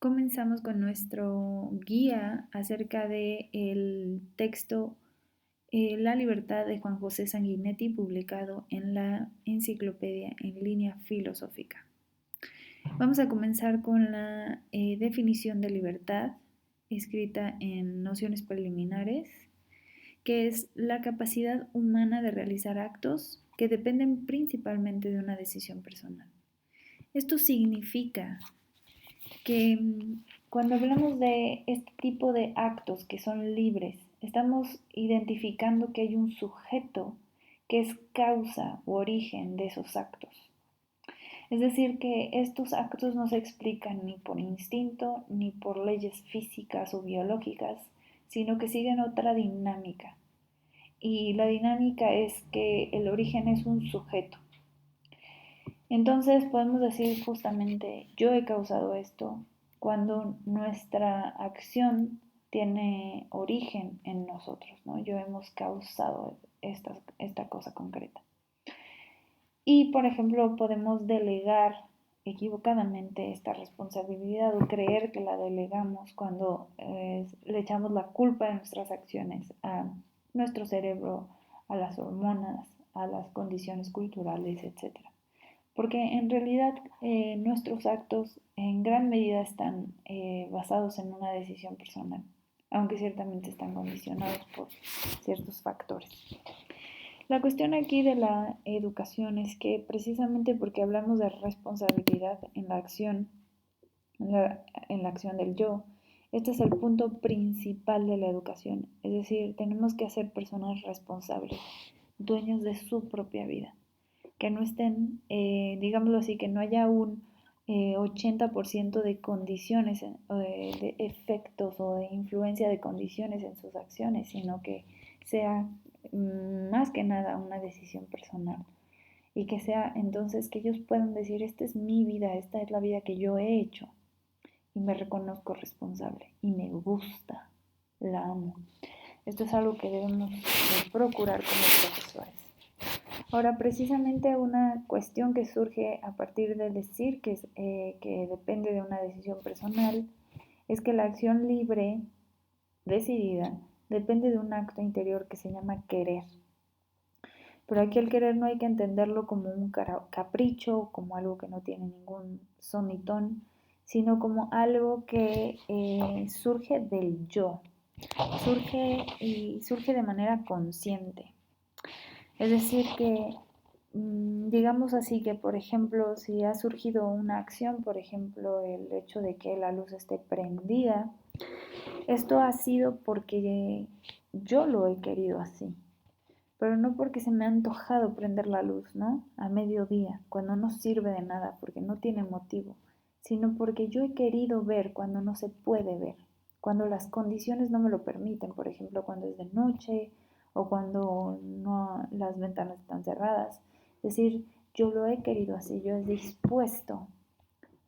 Comenzamos con nuestro guía acerca de el texto La libertad de Juan José Sanguinetti, publicado en la Enciclopedia en Línea Filosófica. Vamos a comenzar con la definición de libertad, escrita en Nociones Preliminares, que es la capacidad humana de realizar actos que dependen principalmente de una decisión personal. Esto significa que cuando hablamos de este tipo de actos que son libres, estamos identificando que hay un sujeto que es causa u origen de esos actos. Es decir, que estos actos no se explican ni por instinto ni por leyes físicas o biológicas, sino que siguen otra dinámica. Y la dinámica es que el origen es un sujeto. Entonces podemos decir justamente, yo he causado esto, cuando nuestra acción tiene origen en nosotros, ¿no? Yo hemos causado esta cosa concreta. Y, por ejemplo, podemos delegar equivocadamente esta responsabilidad o creer que la delegamos cuando le echamos la culpa de nuestras acciones a nuestro cerebro, a las hormonas, a las condiciones culturales, etcétera. Porque en realidad nuestros actos en gran medida están basados en una decisión personal, aunque ciertamente están condicionados por ciertos factores. La cuestión aquí de la educación es que precisamente porque hablamos de responsabilidad en la acción, en la acción del yo, este es el punto principal de la educación. Es decir, tenemos que hacer personas responsables, dueños de su propia vida. Que no estén, digámoslo así, que no haya un 80% de condiciones, de efectos o de influencia de condiciones en sus acciones, sino que sea más que nada una decisión personal. Y que sea entonces que ellos puedan decir, esta es mi vida, esta es la vida que yo he hecho. Y me reconozco responsable y me gusta, la amo. Esto es algo que debemos de procurar como profesores. Ahora, precisamente una cuestión que surge a partir de decir que depende de una decisión personal es que la acción libre, decidida, depende de un acto interior que se llama querer. Pero aquí el querer no hay que entenderlo como un capricho, como algo que no tiene ningún son ni ton, sino como algo que surge del yo, surge de manera consciente. Es decir, que digamos así que, por ejemplo, si ha surgido una acción, por ejemplo, el hecho de que la luz esté prendida, esto ha sido porque yo lo he querido así, pero no porque se me ha antojado prender la luz, ¿no? A mediodía, cuando no sirve de nada, porque no tiene motivo, sino porque yo he querido ver cuando no se puede ver, cuando las condiciones no me lo permiten, por ejemplo, cuando es de noche o cuando no, las ventanas están cerradas. Es decir, yo lo he querido así, yo he dispuesto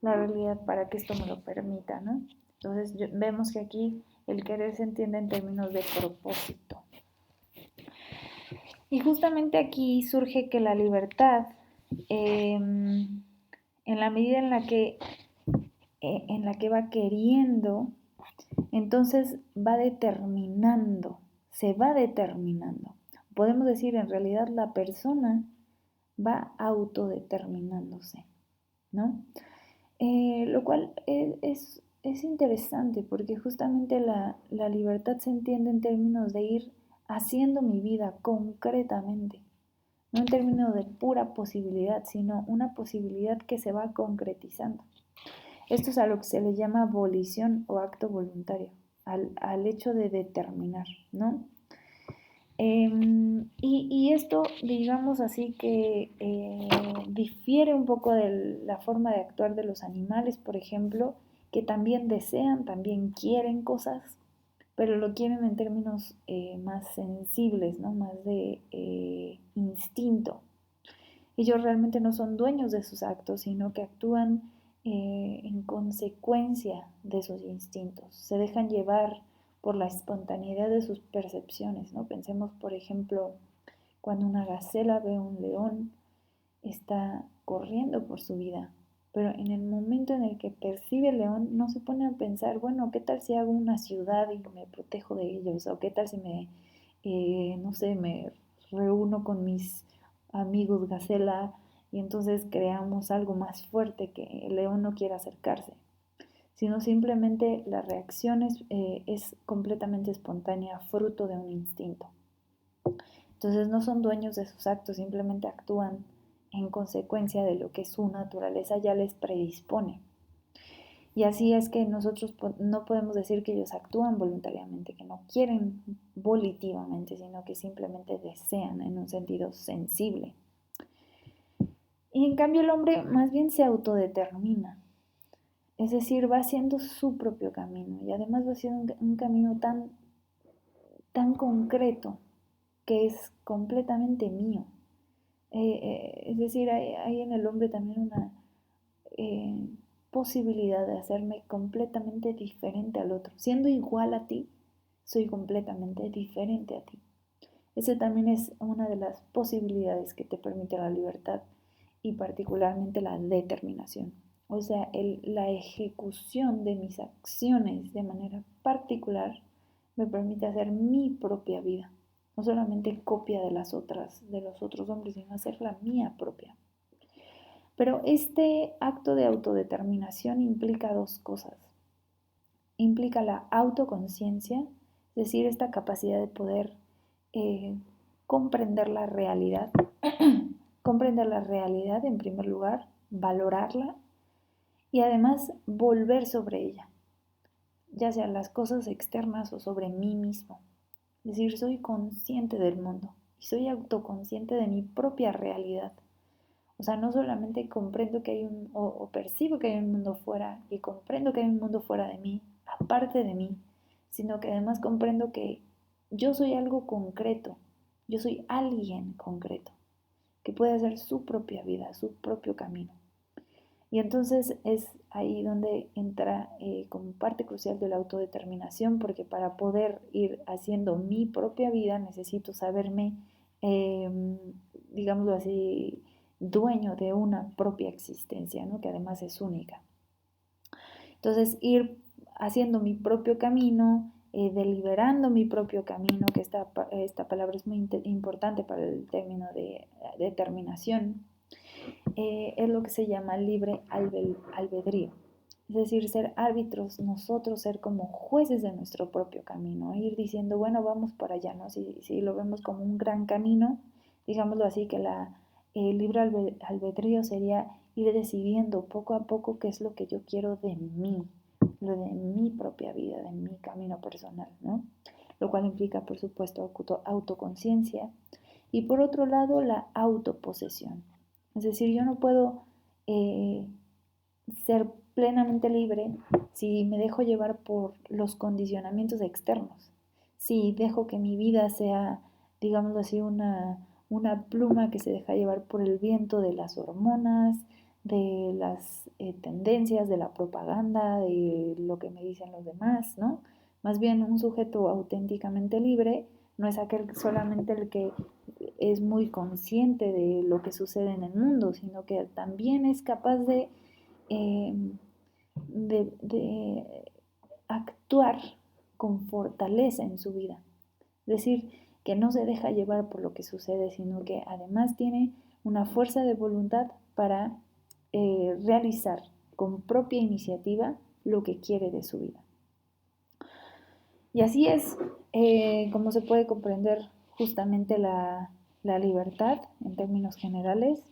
la realidad para que esto me lo permita, ¿no? Entonces vemos que aquí el querer se entiende en términos de propósito. Y justamente aquí surge que la libertad, en la medida en la que va queriendo, entonces va determinando, se va determinando. Podemos decir, en realidad la persona va autodeterminándose, ¿no? Lo cual es interesante porque justamente la libertad se entiende en términos de ir haciendo mi vida concretamente, no en términos de pura posibilidad, sino una posibilidad que se va concretizando. Esto es a lo que se le llama volición o acto voluntario, al hecho de determinar, ¿no? Y esto, digamos así, que difiere un poco de la forma de actuar de los animales, por ejemplo, que también desean, también quieren cosas, pero lo quieren en términos más sensibles, ¿no? Más de instinto. Ellos realmente no son dueños de sus actos, sino que actúan en consecuencia de sus instintos. Se dejan llevar por la espontaneidad de sus percepciones, ¿no? Pensemos, por ejemplo, cuando una gacela ve a un león, está corriendo por su vida, pero en el momento en el que percibe el león, no se pone a pensar, bueno, ¿qué tal si hago una ciudad y me protejo de ellos? ¿O qué tal si no sé, me reúno con mis amigos gacela y entonces creamos algo más fuerte que el león no quiera acercarse? Sino simplemente la reacción es completamente espontánea, fruto de un instinto. Entonces no son dueños de sus actos, simplemente actúan en consecuencia de lo que su naturaleza ya les predispone. Y así es que nosotros no podemos decir que ellos actúan voluntariamente, que no quieren volitivamente, sino que simplemente desean en un sentido sensible. Y en cambio el hombre más bien se autodetermina, es decir, va haciendo su propio camino y además va haciendo un camino tan concreto que es completamente mío. Es decir, hay en el hombre también una eh, posibilidad de hacerme completamente diferente al otro. Siendo igual a ti, soy completamente diferente a ti. Esa también es una de las posibilidades que te permite la libertad y particularmente la determinación. O sea, la ejecución de mis acciones de manera particular me permite hacer mi propia vida. No solamente copia de de los otros hombres, sino hacer la mía propia. Pero este acto de autodeterminación implica dos cosas. Implica la autoconciencia, es decir, esta capacidad de poder eh, comprender la realidad, comprender la realidad en primer lugar, valorarla y además volver sobre ella, ya sean las cosas externas o sobre mí mismo. Es decir, soy consciente del mundo y soy autoconsciente de mi propia realidad. O sea, no solamente comprendo que hay o percibo que hay un mundo fuera y comprendo que hay un mundo fuera de mí, aparte de mí, sino que además comprendo que yo soy algo concreto, yo soy alguien concreto, que puede hacer su propia vida, su propio camino. Y entonces es ahí donde entra como parte crucial de la autodeterminación, porque para poder ir haciendo mi propia vida necesito saberme, eh, digámoslo así, dueño de una propia existencia, ¿no? Que además es única. Entonces ir haciendo mi propio camino, deliberando mi propio camino, que esta palabra es muy importante para el término de determinación, es lo que se llama libre albedrío. Es decir, ser árbitros nosotros, ser como jueces de nuestro propio camino, ir diciendo, bueno, vamos para allá, ¿no? Si lo vemos como un gran camino, digámoslo así, que el libre albedrío sería ir decidiendo poco a poco qué es lo que yo quiero de mí, lo de mi propia vida, de mi camino personal, ¿no? Lo cual implica, por supuesto, autoconciencia y por otro lado, la autoposesión. Es decir, yo no puedo eh, ser plenamente libre si me dejo llevar por los condicionamientos externos, si dejo que mi vida sea, digámoslo así, una pluma que se deja llevar por el viento de las hormonas, de las tendencias, de la propaganda, de lo que me dicen los demás, ¿no? Más bien un sujeto auténticamente libre no es aquel solamente el que es muy consciente de lo que sucede en el mundo, sino que también es capaz eh, de actuar con fortaleza en su vida. Es decir, que no se deja llevar por lo que sucede, sino que además tiene una fuerza de voluntad para realizar con propia iniciativa lo que quiere de su vida. Y así es como se puede comprender justamente la libertad en términos generales.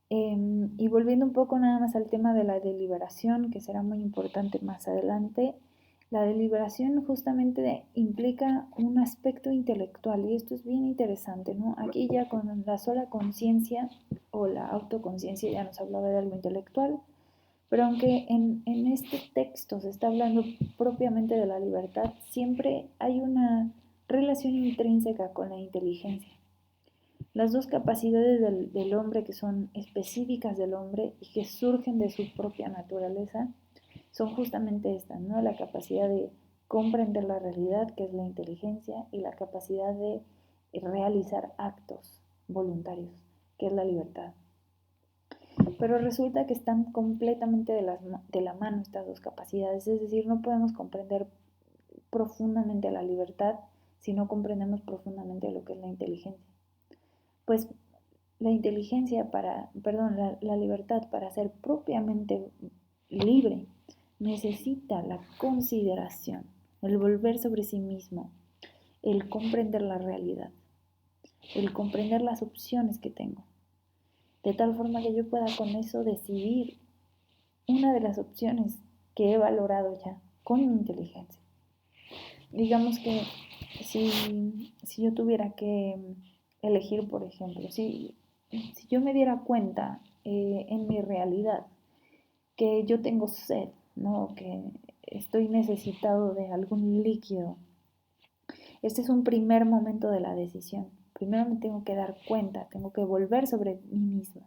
Y volviendo un poco nada más al tema de la deliberación, que será muy importante más adelante, la deliberación justamente implica un aspecto intelectual y esto es bien interesante, ¿no? Aquí ya con la sola conciencia o la autoconciencia ya nos hablaba de algo intelectual, pero aunque en este texto se está hablando propiamente de la libertad, siempre hay una relación intrínseca con la inteligencia. Las dos capacidades del hombre que son específicas del hombre y que surgen de su propia naturaleza son justamente estas, ¿no? La capacidad de comprender la realidad, que es la inteligencia, y la capacidad de realizar actos voluntarios, que es la libertad. Pero resulta que están completamente de la mano estas dos capacidades, es decir, no podemos comprender profundamente la libertad si no comprendemos profundamente lo que es la inteligencia. Pues la inteligencia la libertad para ser propiamente libre necesita la consideración, el volver sobre sí mismo, el comprender la realidad, el comprender las opciones que tengo, de tal forma que yo pueda con eso decidir una de las opciones que he valorado ya con mi inteligencia. Digamos que si yo tuviera que elegir, por ejemplo, si yo me diera cuenta en mi realidad que yo tengo sed, ¿no? Que estoy necesitado de algún líquido, este es un primer momento de la decisión. Primero me tengo que dar cuenta, tengo que volver sobre mí misma.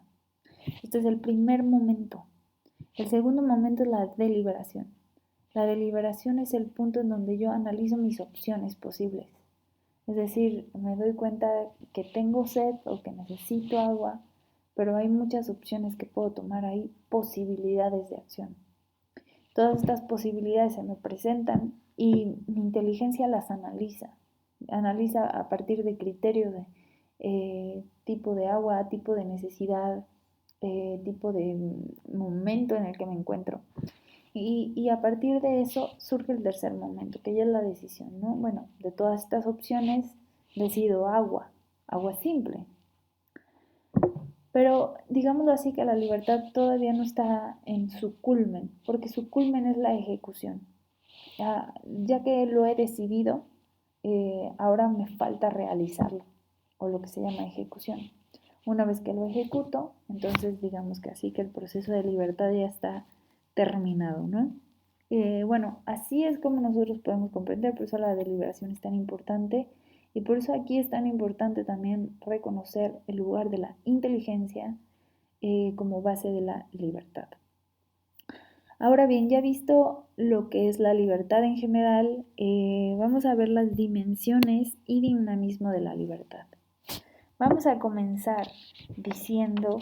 Este es el primer momento. El segundo momento es la deliberación. La deliberación es el punto en donde yo analizo mis opciones posibles. Es decir, me doy cuenta que tengo sed o que necesito agua, pero hay muchas opciones que puedo tomar, hay posibilidades de acción. Todas estas posibilidades se me presentan y mi inteligencia las analiza a partir de criterios de tipo de agua, tipo de necesidad, tipo de momento en el que me encuentro. Y a partir de eso surge el tercer momento, que ya es la decisión, ¿no? Bueno, de todas estas opciones decido agua simple. Pero digámoslo así que la libertad todavía no está en su culmen, porque su culmen es la ejecución. Ya que lo he decidido, ahora me falta realizarlo, o lo que se llama ejecución. Una vez que lo ejecuto, entonces digamos que así que el proceso de libertad ya está terminado, ¿no? Bueno, así es como nosotros podemos comprender, por eso la deliberación es tan importante y por eso aquí es tan importante también reconocer el lugar de la inteligencia como base de la libertad. Ahora bien, ya visto lo que es la libertad en general, vamos a ver las dimensiones y dinamismo de la libertad. Vamos a comenzar diciendo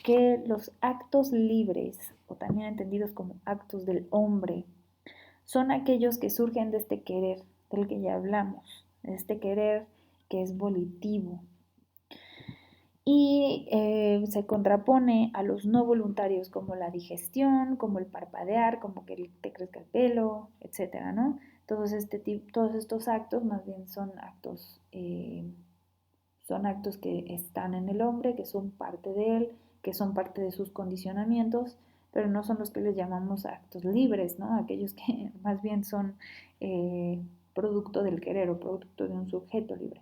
que los actos libres, o también entendidos como actos del hombre, son aquellos que surgen de este querer del que ya hablamos, de este querer que es volitivo, y se contrapone a los no voluntarios como la digestión, como el parpadear, como que te crezca el pelo, etcétera, ¿no? Todos estos actos más bien son actos que están en el hombre, que son parte de él, que son parte de sus condicionamientos, pero no son los que les llamamos actos libres, ¿no? Aquellos que más bien son producto del querer o producto de un sujeto libre.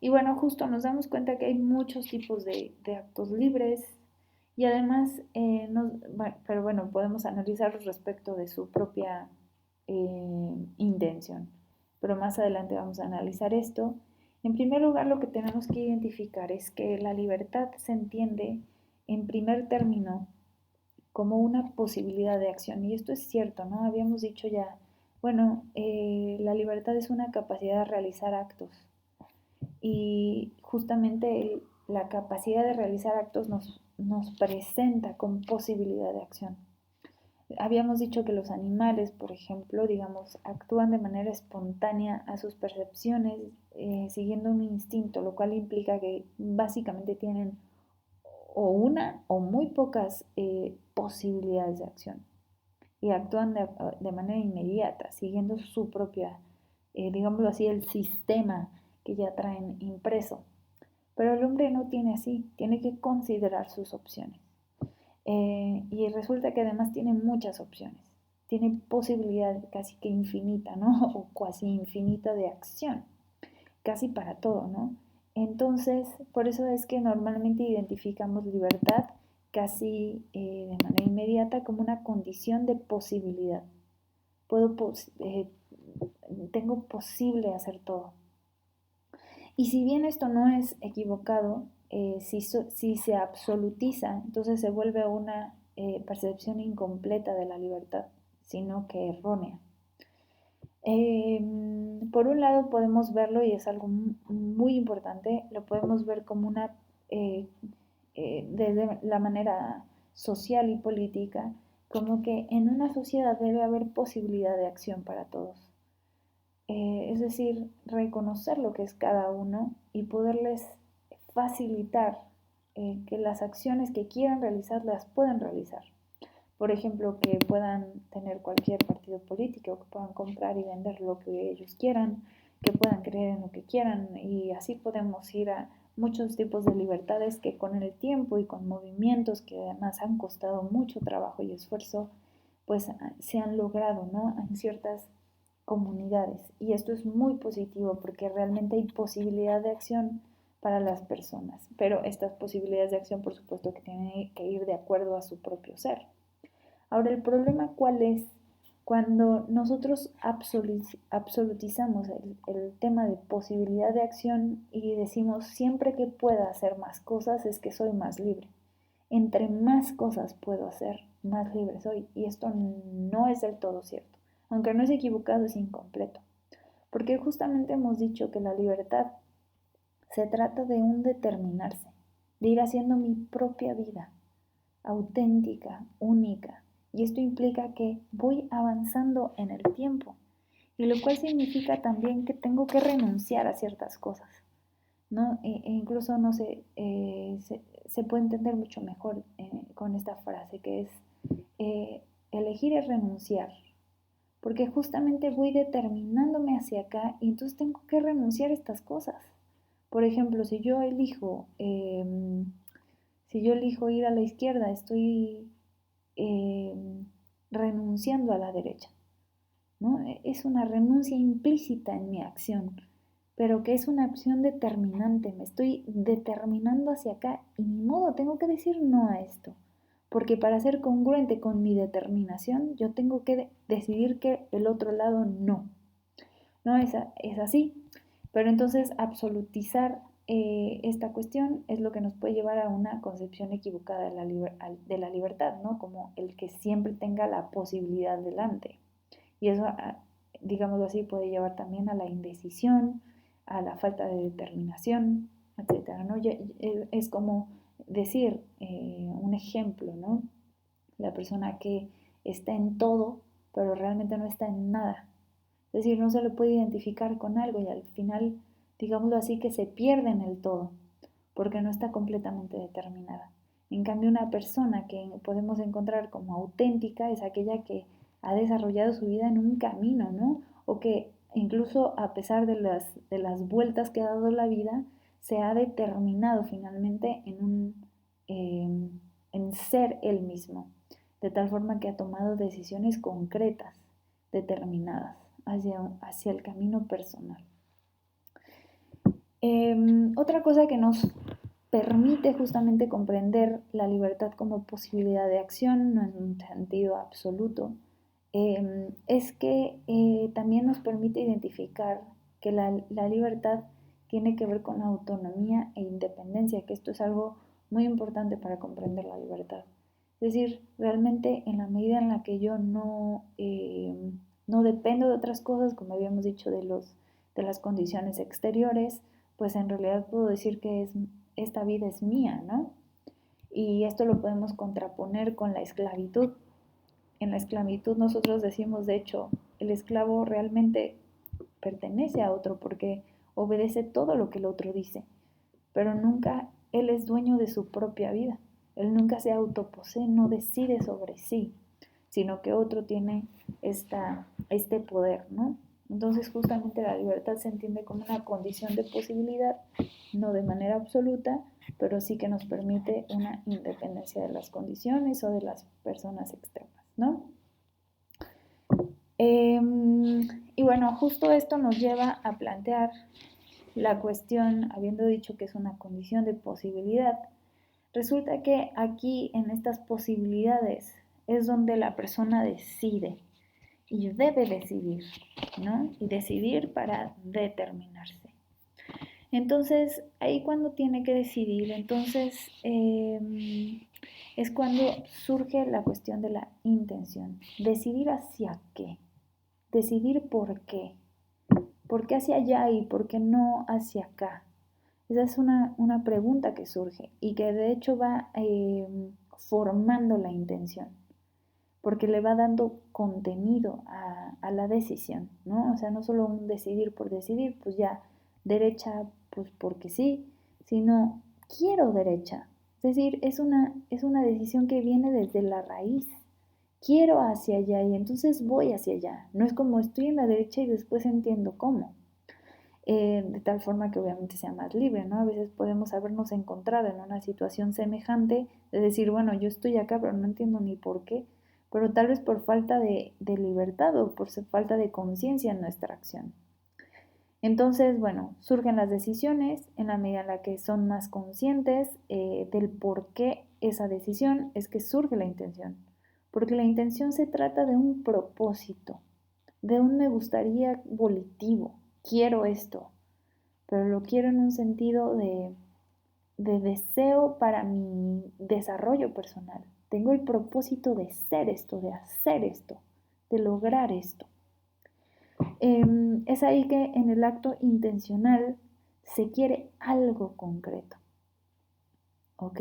Y bueno, justo nos damos cuenta que hay muchos tipos de actos libres y además, pero bueno, podemos analizarlos respecto de su propia intención. Pero más adelante vamos a analizar esto. En primer lugar, lo que tenemos que identificar es que la libertad se entiende en primer término como una posibilidad de acción. Y esto es cierto, ¿no? Habíamos dicho ya, bueno, la libertad es una capacidad de realizar actos y justamente la capacidad de realizar actos nos presenta con posibilidad de acción. Habíamos dicho que los animales, por ejemplo, digamos, actúan de manera espontánea a sus percepciones, siguiendo un instinto, lo cual implica que básicamente tienen o una o muy pocas posibilidades de acción y actúan de manera inmediata, siguiendo su propia, digámoslo así, el sistema que ya traen impreso. Pero el hombre no tiene así, tiene que considerar sus opciones. Y resulta que además tiene muchas opciones, tiene posibilidad casi que infinita, ¿no? O cuasi infinita de acción, casi para todo, ¿no? Entonces, por eso es que normalmente identificamos libertad casi de manera inmediata como una condición de posibilidad. Tengo posible hacer todo. Y si bien esto no es equivocado, si se absolutiza, entonces se vuelve una percepción incompleta de la libertad, sino que errónea. Por un lado podemos verlo, y es algo muy importante, lo podemos ver como una desde la manera social y política, como que en una sociedad debe haber posibilidad de acción para todos. Es decir, reconocer lo que es cada uno y poderles facilitar que las acciones que quieran realizar las puedan realizar. Por ejemplo, que puedan tener cualquier partido político, que puedan comprar y vender lo que ellos quieran, que puedan creer en lo que quieran, y así podemos ir a muchos tipos de libertades que con el tiempo y con movimientos que además han costado mucho trabajo y esfuerzo, pues se han logrado, ¿no? En ciertas comunidades. Y esto es muy positivo porque realmente hay posibilidad de acción para las personas, pero estas posibilidades de acción por supuesto que tienen que ir de acuerdo a su propio ser. Ahora, el problema cuál es cuando nosotros absolutizamos el tema de posibilidad de acción y decimos siempre que pueda hacer más cosas es que soy más libre. Entre más cosas puedo hacer, más libre soy. Y esto no es del todo cierto. Aunque no es equivocado, es incompleto. Porque justamente hemos dicho que la libertad se trata de un determinarse, de ir haciendo mi propia vida, auténtica, única. Y esto implica que voy avanzando en el tiempo. Y lo cual significa también que tengo que renunciar a ciertas cosas, ¿no? Incluso, no sé, se puede entender mucho mejor con esta frase que es elegir es renunciar, porque justamente voy determinándome hacia acá y entonces tengo que renunciar a estas cosas. Por ejemplo, si yo elijo ir a la izquierda, estoy eh, renunciando a la derecha, ¿no? Es una renuncia implícita en mi acción, pero que es una acción determinante. Me estoy determinando hacia acá y ni modo, tengo que decir no a esto. Porque para ser congruente con mi determinación, yo tengo que decidir que el otro lado no. No es así. Pero entonces absolutizar esta cuestión es lo que nos puede llevar a una concepción equivocada de la libertad, ¿no? Como el que siempre tenga la posibilidad delante. Y eso, digámoslo así, puede llevar también a la indecisión, a la falta de determinación, etcétera, ¿no? Es como decir, un ejemplo, ¿no? La persona que está en todo, pero realmente no está en nada. Es decir, no se lo puede identificar con algo y al final, digámoslo así, que se pierde en el todo, porque no está completamente determinada. En cambio, una persona que podemos encontrar como auténtica es aquella que ha desarrollado su vida en un camino, ¿no? O que incluso a pesar de las vueltas que ha dado la vida, se ha determinado finalmente en ser él mismo, de tal forma que ha tomado decisiones concretas, determinadas, hacia el camino personal. Otra cosa que nos permite justamente comprender la libertad como posibilidad de acción, no en un sentido absoluto, es que también nos permite identificar que la libertad tiene que ver con autonomía e independencia, que esto es algo muy importante para comprender la libertad. Es decir, realmente en la medida en la que yo no dependo de otras cosas, como habíamos dicho, de las condiciones exteriores, pues en realidad puedo decir que esta vida es mía, ¿no? Y esto lo podemos contraponer con la esclavitud. En la esclavitud nosotros decimos, de hecho, el esclavo realmente pertenece a otro porque obedece todo lo que el otro dice, pero nunca él es dueño de su propia vida. Él nunca se autoposee, no decide sobre sí, sino que otro tiene este poder, ¿no? Entonces justamente la libertad se entiende como una condición de posibilidad, no de manera absoluta, pero sí que nos permite una independencia de las condiciones o de las personas externas, ¿no? Y bueno, justo esto nos lleva a plantear la cuestión, habiendo dicho que es una condición de posibilidad, resulta que aquí en estas posibilidades es donde la persona decide y debe decidir, ¿no? Y decidir para determinarse. Entonces, ahí cuando tiene que decidir, entonces es cuando surge la cuestión de la intención. Decidir hacia qué, decidir por qué hacia allá y por qué no hacia acá. Esa es una pregunta que surge y que de hecho va formando la intención, porque le va dando contenido a la decisión, ¿no? O sea, no solo un decidir por decidir, pues ya derecha, pues porque sí, sino quiero derecha. Es decir, es una decisión que viene desde la raíz. Quiero hacia allá y entonces voy hacia allá. No es como estoy en la derecha y después entiendo cómo. De tal forma que obviamente sea más libre, ¿no? A veces podemos habernos encontrado en una situación semejante de decir, bueno, yo estoy acá, pero no entiendo ni por qué, pero tal vez por falta de libertad o por falta de conciencia en nuestra acción. Entonces, bueno, surgen las decisiones en la medida en la que son más conscientes del por qué esa decisión es que surge la intención. Porque la intención se trata de un propósito, de un me gustaría volitivo, quiero esto, pero lo quiero en un sentido de deseo para mi desarrollo personal. Tengo el propósito de ser esto, de hacer esto, de lograr esto. Es ahí que en el acto intencional se quiere algo concreto, ¿ok?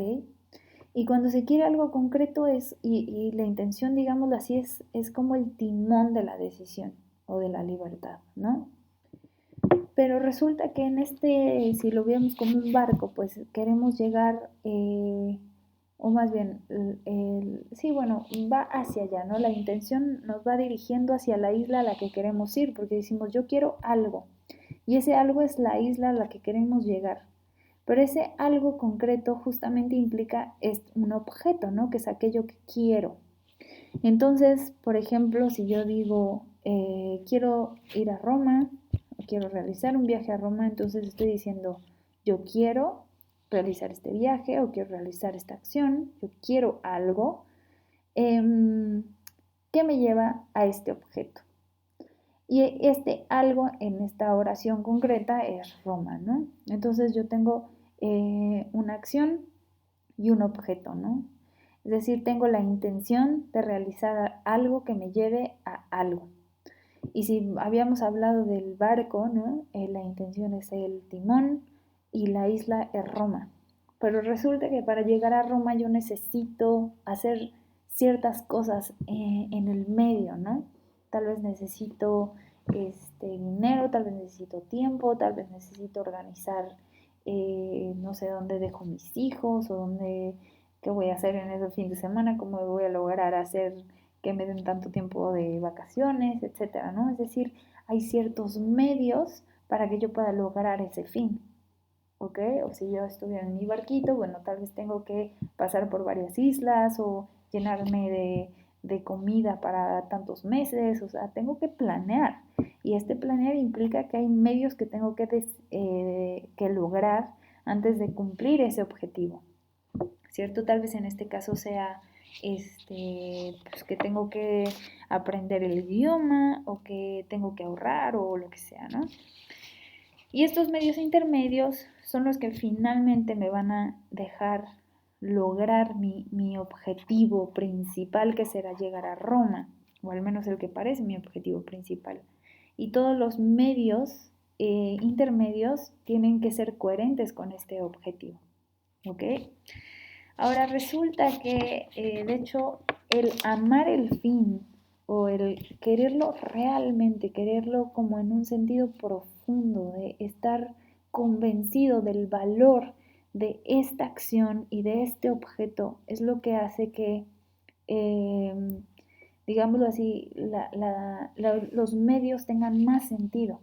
Y cuando se quiere algo concreto y la intención, digámoslo así, es como el timón de la decisión o de la libertad, ¿no? Pero resulta que en si lo vemos como un barco, pues queremos llegar, o más bien, sí, bueno, va hacia allá, ¿no? La intención nos va dirigiendo hacia la isla a la que queremos ir, porque decimos, yo quiero algo, y ese algo es la isla a la que queremos llegar. Pero ese algo concreto justamente implica un objeto, ¿no? Que es aquello que quiero. Entonces, por ejemplo, si yo digo, quiero ir a Roma, o quiero realizar un viaje a Roma, entonces estoy diciendo, yo quiero realizar este viaje o quiero realizar esta acción, yo quiero algo que me lleva a este objeto. Y este algo en esta oración concreta es Roma, ¿no? Entonces yo tengo una acción y un objeto, ¿no? Es decir, tengo la intención de realizar algo que me lleve a algo. Y si habíamos hablado del barco, ¿no? La intención es el timón y la isla es Roma. Pero resulta que para llegar a Roma yo necesito hacer ciertas cosas en el medio, ¿no? Tal vez necesito dinero, tal vez necesito tiempo, tal vez necesito organizar, no sé dónde dejo mis hijos o dónde, qué voy a hacer en ese fin de semana, cómo voy a lograr hacer que me den tanto tiempo de vacaciones, etcétera, ¿no? Es decir, hay ciertos medios para que yo pueda lograr ese fin, ¿ok? O si yo estuviera en mi barquito, bueno, tal vez tengo que pasar por varias islas o llenarme de comida para tantos meses, o sea, tengo que planear. Y este planear implica que hay medios que tengo que lograr antes de cumplir ese objetivo, ¿cierto? Tal vez en este caso sea pues que tengo que aprender el idioma o que tengo que ahorrar o lo que sea, ¿no? Y estos medios intermedios son los que finalmente me van a dejar lograr mi objetivo principal, que será llegar a Roma, o al menos el que parece mi objetivo principal. Y todos los medios intermedios tienen que ser coherentes con este objetivo, ¿ok? Ahora resulta que, de hecho, el amar el fin o el quererlo realmente, quererlo como en un sentido profundo, de estar convencido del valor de esta acción y de este objeto, es lo que hace que, eh, digámoslo así, los medios tengan más sentido.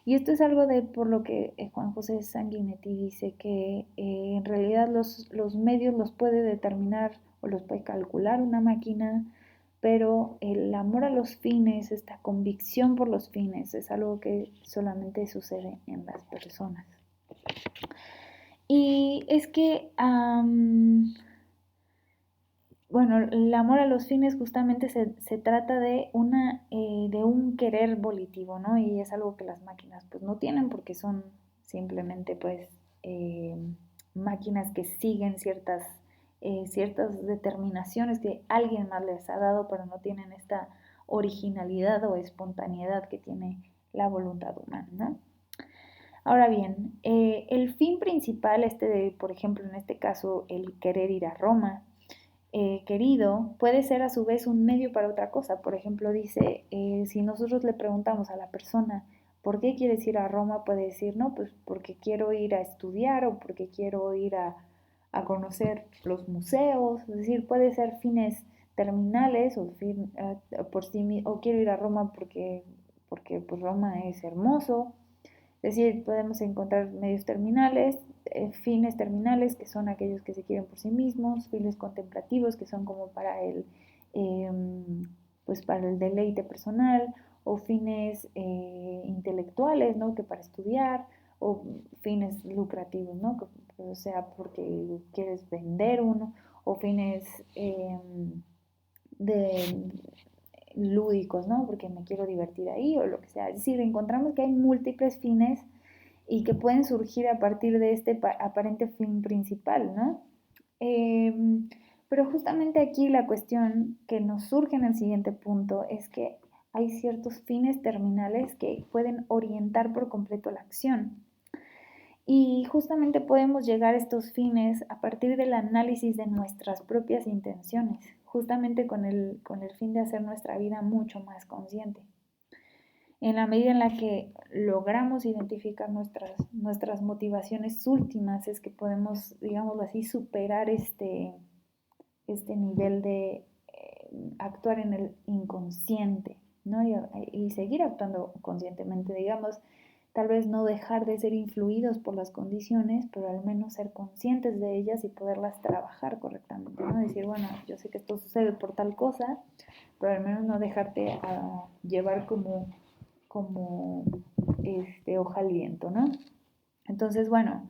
Y esto es algo por lo que Juan José Sanguinetti dice que en realidad los medios los puede determinar o los puede calcular una máquina, pero el amor a los fines, esta convicción por los fines, es algo que solamente sucede en las personas. Y es que bueno, el amor a los fines justamente se trata de un querer volitivo, ¿no? Y es algo que las máquinas pues no tienen porque son simplemente pues máquinas que siguen ciertas determinaciones que alguien más les ha dado, pero no tienen esta originalidad o espontaneidad que tiene la voluntad humana, ¿no? Ahora bien, el fin principal, por ejemplo, en este caso, el querer ir a Roma, querido, puede ser a su vez un medio para otra cosa. Por ejemplo, dice, si nosotros le preguntamos a la persona, ¿por qué quieres ir a Roma? Puede decir, no, pues porque quiero ir a estudiar o porque quiero ir a conocer los museos. Es decir, puede ser fines terminales o quiero ir a Roma porque pues, Roma es hermoso. Es decir, podemos encontrar medios terminales, fines terminales, que son aquellos que se quieren por sí mismos, fines contemplativos, que son como eh, pues para el deleite personal, o fines intelectuales, ¿no? Que para estudiar, o fines lucrativos, ¿no? O sea, porque quieres vender uno, o fines de lúdicos, ¿no? Porque me quiero divertir ahí o lo que sea. Es decir, encontramos que hay múltiples fines y que pueden surgir a partir de este aparente fin principal, ¿no? Eh, pero justamente aquí la cuestión que nos surge en el siguiente punto es que hay ciertos fines terminales que pueden orientar por completo la acción. Y justamente podemos llegar a estos fines a partir del análisis de nuestras propias intenciones, justamente con el fin de hacer nuestra vida mucho más consciente. En la medida en la que logramos identificar nuestras motivaciones últimas, es que podemos, digámoslo así, superar este nivel de actuar en el inconsciente, ¿no? Y seguir actuando conscientemente, digamos, tal vez no dejar de ser influidos por las condiciones, pero al menos ser conscientes de ellas y poderlas trabajar correctamente, ¿no? Decir, bueno, yo sé que esto sucede por tal cosa, pero al menos no dejarte llevar como hoja al viento, ¿no? Entonces, bueno,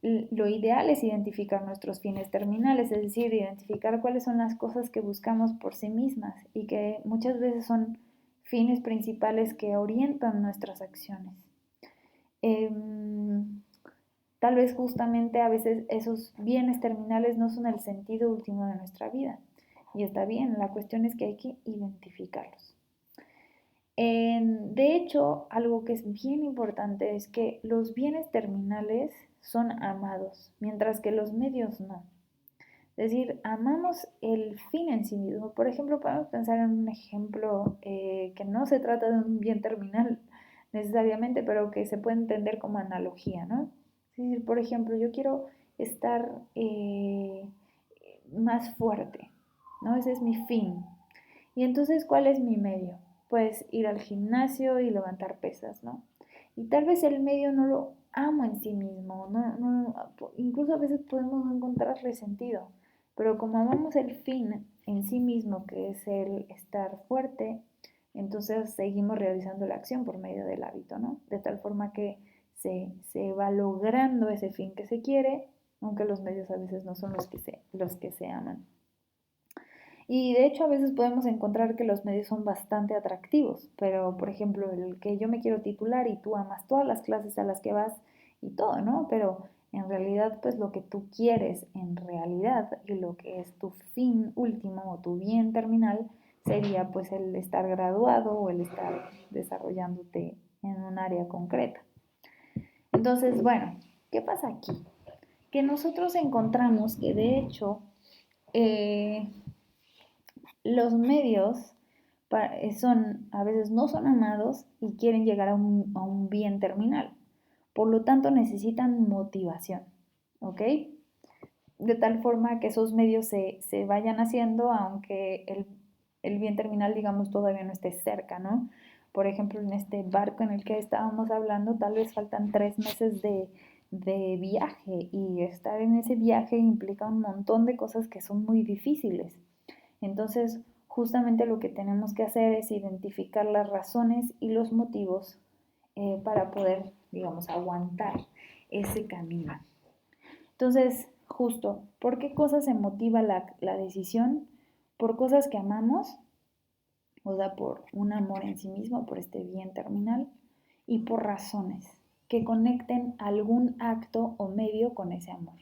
lo ideal es identificar nuestros fines terminales, es decir, identificar cuáles son las cosas que buscamos por sí mismas y que muchas veces son fines principales que orientan nuestras acciones. Eh, Tal vez justamente a veces esos bienes terminales no son el sentido último de nuestra vida. Y está bien, la cuestión es que hay que identificarlos. De hecho, algo que es bien importante es que los bienes terminales son amados, mientras que los medios no. Es decir, amamos el fin en sí mismo. Por ejemplo, podemos pensar en un ejemplo que no se trata de un bien terminal necesariamente, pero que se puede entender como analogía, ¿no? Es decir, por ejemplo, yo quiero estar más fuerte, ¿no? Ese es mi fin. Y entonces, ¿cuál es mi medio? Pues ir al gimnasio y levantar pesas, ¿no? Y tal vez el medio no lo amo en sí mismo, incluso a veces podemos no encontrarle sentido, pero como amamos el fin en sí mismo, que es el estar fuerte, entonces seguimos realizando la acción por medio del hábito, ¿no? De tal forma que se va logrando ese fin que se quiere, aunque los medios a veces no son los que se aman. Y de hecho a veces podemos encontrar que los medios son bastante atractivos, pero por ejemplo el que yo me quiero titular y tú amas todas las clases a las que vas y todo, ¿no? Pero en realidad pues lo que tú quieres en realidad y lo que es tu fin último o tu bien terminal sería pues el estar graduado o el estar desarrollándote en un área concreta. Entonces, bueno, ¿qué pasa aquí? Que nosotros encontramos que de hecho eh, los medios a veces no son amados y quieren llegar a un bien terminal. Por lo tanto, necesitan motivación, ¿ok? De tal forma que esos medios se vayan haciendo, aunque el bien terminal, digamos, todavía no esté cerca, ¿no? Por ejemplo, en este barco en el que estábamos hablando, tal vez faltan 3 meses de viaje y estar en ese viaje implica un montón de cosas que son muy difíciles. Entonces, justamente lo que tenemos que hacer es identificar las razones y los motivos para poder, digamos, aguantar ese camino. Entonces, justo, ¿por qué cosas se motiva la decisión? Por cosas que amamos, o sea, por un amor en sí mismo, por este bien terminal, y por razones que conecten algún acto o medio con ese amor.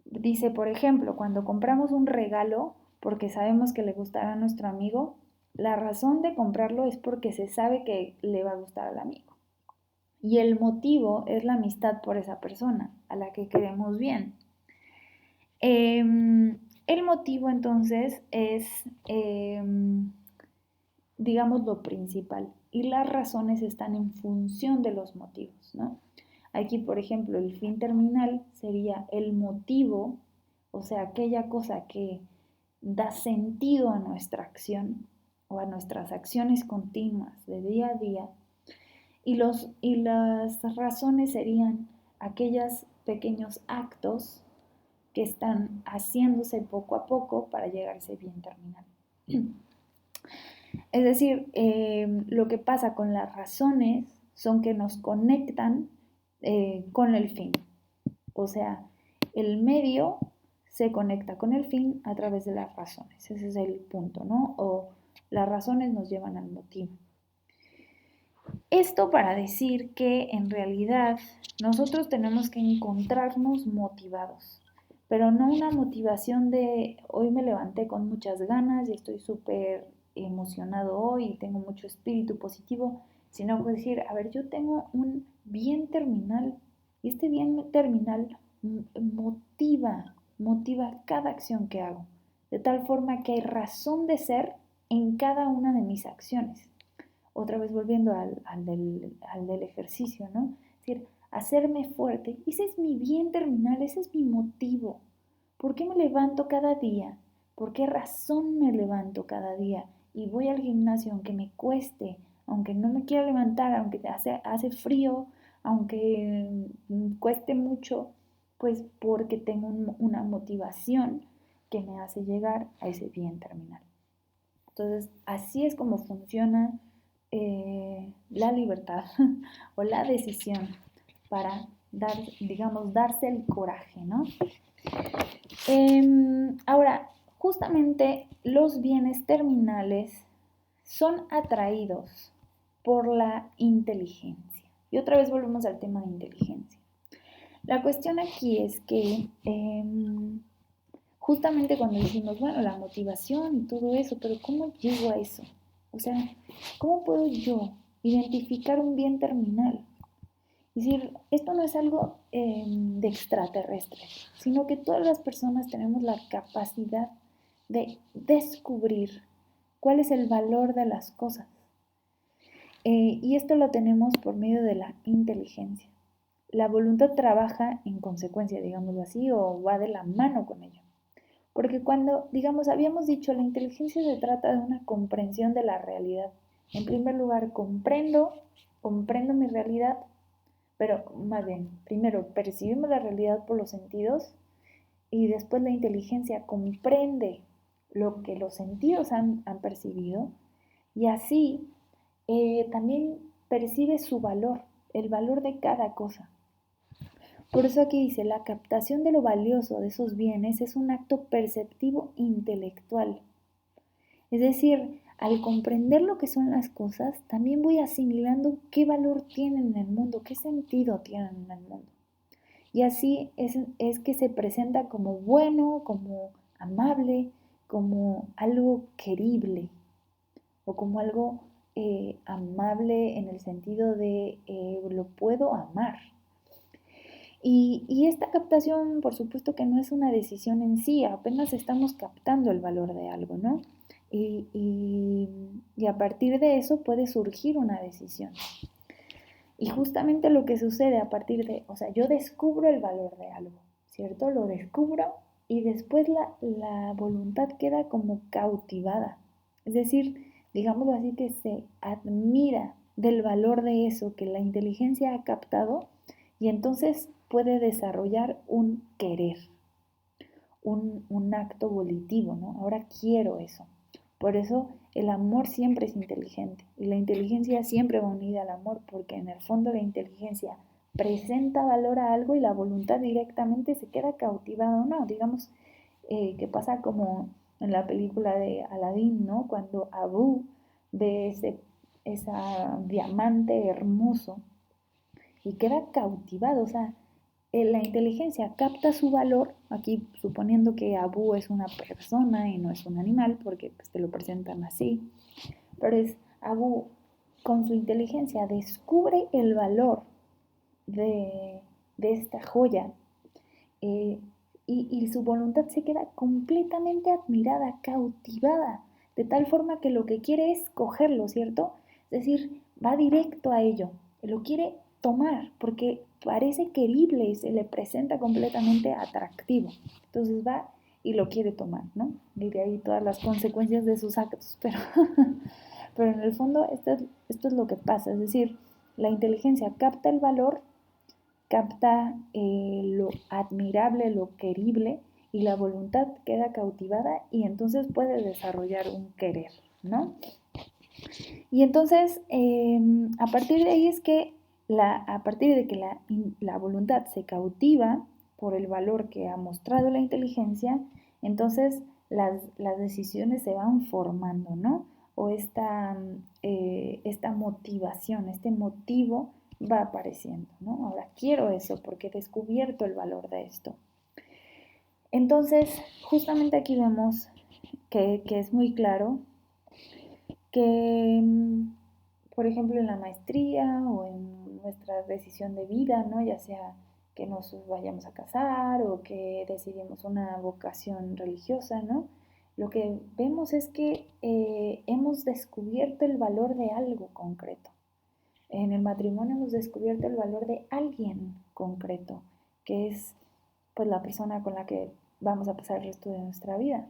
Dice, por ejemplo, cuando compramos un regalo porque sabemos que le gustará a nuestro amigo, la razón de comprarlo es porque se sabe que le va a gustar al amigo. Y el motivo es la amistad por esa persona a la que queremos bien. El motivo entonces es, digamos, lo principal y las razones están en función de los motivos, ¿no? Aquí, por ejemplo, el fin terminal sería el motivo, o sea, aquella cosa que da sentido a nuestra acción o a nuestras acciones continuas de día a día. Y las razones serían aquellos pequeños actos que están haciéndose poco a poco para llegar a ese bien terminal. Es decir, lo que pasa con las razones son que nos conectan con el fin. O sea, el medio se conecta con el fin a través de las razones. Ese es el punto, ¿no? O las razones nos llevan al motivo. Esto para decir que en realidad nosotros tenemos que encontrarnos motivados, pero no una motivación de hoy me levanté con muchas ganas y estoy súper emocionado hoy y tengo mucho espíritu positivo, sino decir, a ver, yo tengo un bien terminal y este bien terminal motiva cada acción que hago, de tal forma que hay razón de ser en cada una de mis acciones. Otra vez volviendo al del ejercicio, ¿no? Es decir, hacerme fuerte, ese es mi bien terminal, ese es mi motivo. ¿Por qué me levanto cada día? ¿Por qué razón me levanto cada día? Y voy al gimnasio aunque me cueste, aunque no me quiera levantar, aunque hace frío, aunque cueste mucho, pues porque tengo una motivación que me hace llegar a ese bien terminal. Entonces, así es como funciona la libertad o la decisión para dar, digamos, darse el coraje, ¿no? Ahora, justamente los bienes terminales son atraídos por la inteligencia. Y otra vez volvemos al tema de inteligencia. La cuestión aquí es que justamente cuando decimos, bueno, la motivación y todo eso, pero ¿cómo llego a eso? O sea, ¿cómo puedo yo identificar un bien terminal? Es decir, esto no es algo de extraterrestre, sino que todas las personas tenemos la capacidad de descubrir cuál es el valor de las cosas. Y esto lo tenemos por medio de la inteligencia. La voluntad trabaja en consecuencia, digámoslo así, o va de la mano con ello. Porque cuando, digamos, habíamos dicho, la inteligencia se trata de una comprensión de la realidad. En primer lugar, comprendo mi realidad, pero más bien, primero percibimos la realidad por los sentidos y después la inteligencia comprende lo que los sentidos han percibido y así también percibe su valor, el valor de cada cosa. Por eso aquí dice, la captación de lo valioso de esos bienes es un acto perceptivo intelectual. Es decir, al comprender lo que son las cosas, también voy asimilando qué valor tienen en el mundo, qué sentido tienen en el mundo. Y así es que se presenta como bueno, como amable, como algo querible o como algo amable en el sentido de lo puedo amar. Y esta captación, por supuesto que no es una decisión en sí, apenas estamos captando el valor de algo, ¿no? Y a partir de eso puede surgir una decisión. Y justamente lo que sucede a partir de, o sea, yo descubro el valor de algo, ¿cierto? Lo descubro y después la voluntad queda como cautivada. Es decir, digámoslo así, que se admira del valor de eso que la inteligencia ha captado y entonces puede desarrollar un querer, un acto volitivo, ¿no? Ahora quiero eso. Por eso el amor siempre es inteligente y la inteligencia siempre va unida al amor porque en el fondo la inteligencia presenta valor a algo y la voluntad directamente se queda cautivada o no. Digamos que pasa como en la película de Aladdin, ¿no? Cuando Abu ve ese diamante hermoso y queda cautivado, o sea, la inteligencia capta su valor, aquí suponiendo que Abu es una persona y no es un animal, porque pues, te lo presentan así, pero es Abu con su inteligencia descubre el valor de, de esta joya, y su voluntad se queda completamente admirada, cautivada, de tal forma que lo que quiere es cogerlo, ¿cierto? Es decir, va directo a ello, lo quiere tomar porque parece querible y se le presenta completamente atractivo. Entonces va y lo quiere tomar, ¿no? Y de ahí todas las consecuencias de sus actos, pero, pero en el fondo esto es lo que pasa, es decir, la inteligencia capta el valor, capta lo admirable, lo querible, y la voluntad queda cautivada y entonces puede desarrollar un querer, ¿no? Y entonces, a partir de ahí es que a partir de que la voluntad se cautiva por el valor que ha mostrado la inteligencia, entonces las decisiones se van formando, ¿no? O esta motivación, este motivo va apareciendo, ¿no? Ahora quiero eso porque he descubierto el valor de esto. Entonces, justamente aquí vemos que es muy claro que, por ejemplo, en la maestría o en nuestra decisión de vida, ¿no? Ya sea que nos vayamos a casar o que decidimos una vocación religiosa, ¿no? Lo que vemos es que hemos descubierto el valor de algo concreto. En el matrimonio hemos descubierto el valor de alguien concreto, que es pues la persona con la que vamos a pasar el resto de nuestra vida.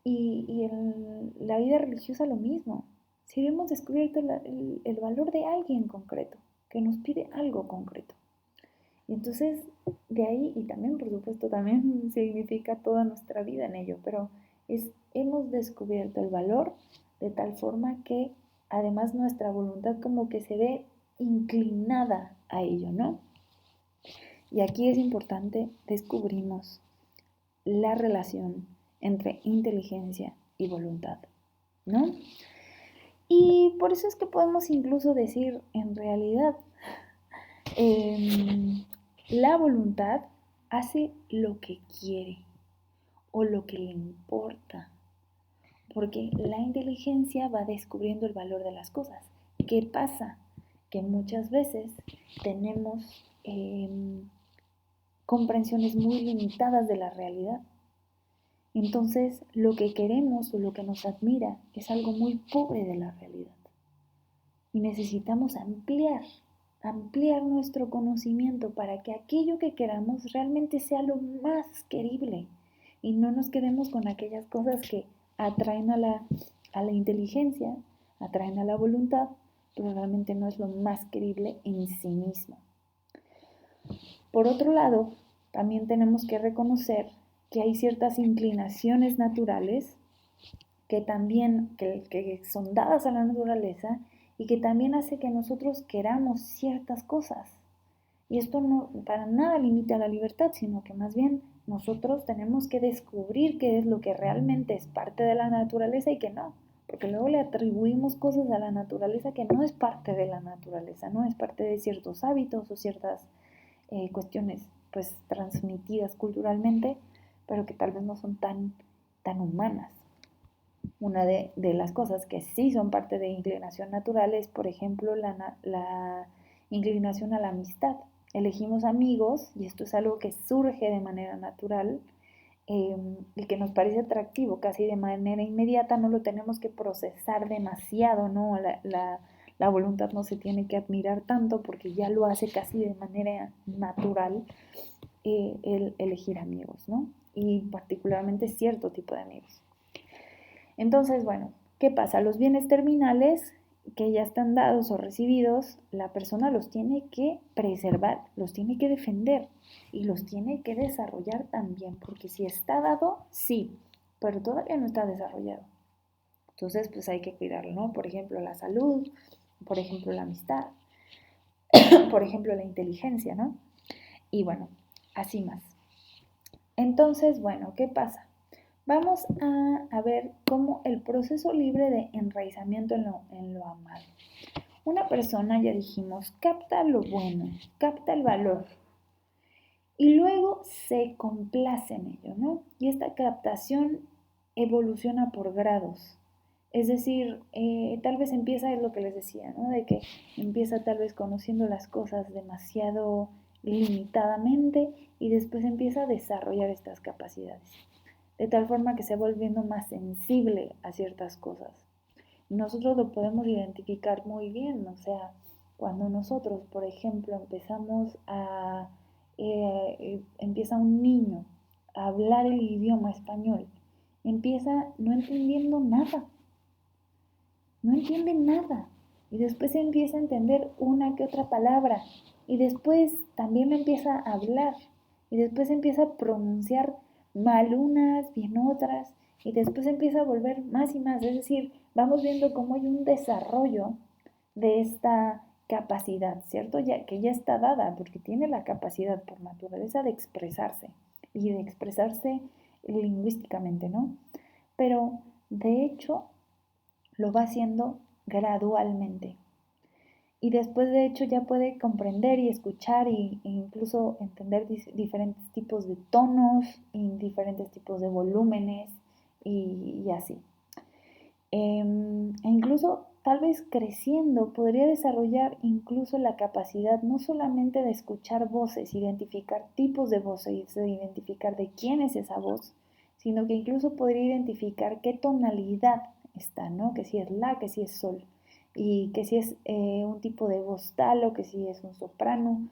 Y en la vida religiosa lo mismo. Si hemos descubierto el valor de alguien concreto, que nos pide algo concreto. Y entonces, de ahí, y también, por supuesto, también significa toda nuestra vida en ello, pero hemos descubierto el valor de tal forma que además nuestra voluntad como que se ve inclinada a ello, ¿no? Y aquí es importante, descubrimos la relación entre inteligencia y voluntad, ¿no? Y por eso es que podemos incluso decir, en realidad, la voluntad hace lo que quiere o lo que le importa, porque la inteligencia va descubriendo el valor de las cosas. ¿Qué pasa? Que muchas veces tenemos comprensiones muy limitadas de la realidad. Entonces, lo que queremos o lo que nos admira es algo muy pobre de la realidad. Y necesitamos ampliar nuestro conocimiento para que aquello que queramos realmente sea lo más querible y no nos quedemos con aquellas cosas que atraen a la inteligencia, atraen a la voluntad, pero realmente no es lo más querible en sí mismo. Por otro lado, también tenemos que reconocer que hay ciertas inclinaciones naturales que son dadas a la naturaleza y que también hace que nosotros queramos ciertas cosas. Y esto no para nada limita la libertad, sino que más bien nosotros tenemos que descubrir qué es lo que realmente es parte de la naturaleza y qué no. Porque luego le atribuimos cosas a la naturaleza que no es parte de la naturaleza, no es parte de ciertos hábitos o ciertas cuestiones pues transmitidas culturalmente, pero que tal vez no son tan humanas. Una de las cosas que sí son parte de inclinación natural es, por ejemplo, la inclinación a la amistad. Elegimos amigos y esto es algo que surge de manera natural y que nos parece atractivo casi de manera inmediata, no lo tenemos que procesar demasiado, ¿no? La voluntad no se tiene que admirar tanto porque ya lo hace casi de manera natural el elegir amigos, ¿no? Y particularmente cierto tipo de amigos. Entonces, bueno, ¿qué pasa? Los bienes terminales que ya están dados o recibidos, la persona los tiene que preservar, los tiene que defender y los tiene que desarrollar también, porque si está dado, sí, pero todavía no está desarrollado. Entonces, pues hay que cuidarlo, ¿no? Por ejemplo, la salud, por ejemplo, la amistad, por ejemplo, la inteligencia, ¿no? Y bueno, así más. Entonces, bueno, ¿qué pasa? Vamos a ver cómo el proceso libre de enraizamiento en lo amado. Una persona, ya dijimos, capta lo bueno, capta el valor y luego se complace en ello, ¿no? Y esta captación evoluciona por grados. Es decir, tal vez empieza, es lo que les decía, ¿no? De que empieza tal vez conociendo las cosas demasiado limitadamente y después empieza a desarrollar estas capacidades, de tal forma que se va volviendo más sensible a ciertas cosas. Nosotros lo podemos identificar muy bien, o sea, cuando nosotros, por ejemplo, empieza un niño a hablar el idioma español, empieza no entendiendo nada, no entiende nada. Y después empieza a entender una que otra palabra. Y después también lo empieza a hablar. Y después empieza a pronunciar mal unas, bien otras. Y después empieza a volver más y más. Es decir, vamos viendo cómo hay un desarrollo de esta capacidad, ¿cierto? Ya, que ya está dada, porque tiene la capacidad por naturaleza de expresarse. Y de expresarse lingüísticamente, ¿no? Pero, de hecho, lo va haciendo gradualmente. Y después de hecho ya puede comprender y escuchar e incluso entender diferentes tipos de tonos y diferentes tipos de volúmenes y así. E incluso tal vez creciendo podría desarrollar incluso la capacidad no solamente de escuchar voces, identificar tipos de voces, de identificar de quién es esa voz, sino que incluso podría identificar qué tonalidad está, ¿no? Que si es la, que si es sol, y que si es un tipo de voz tal o que si es un soprano,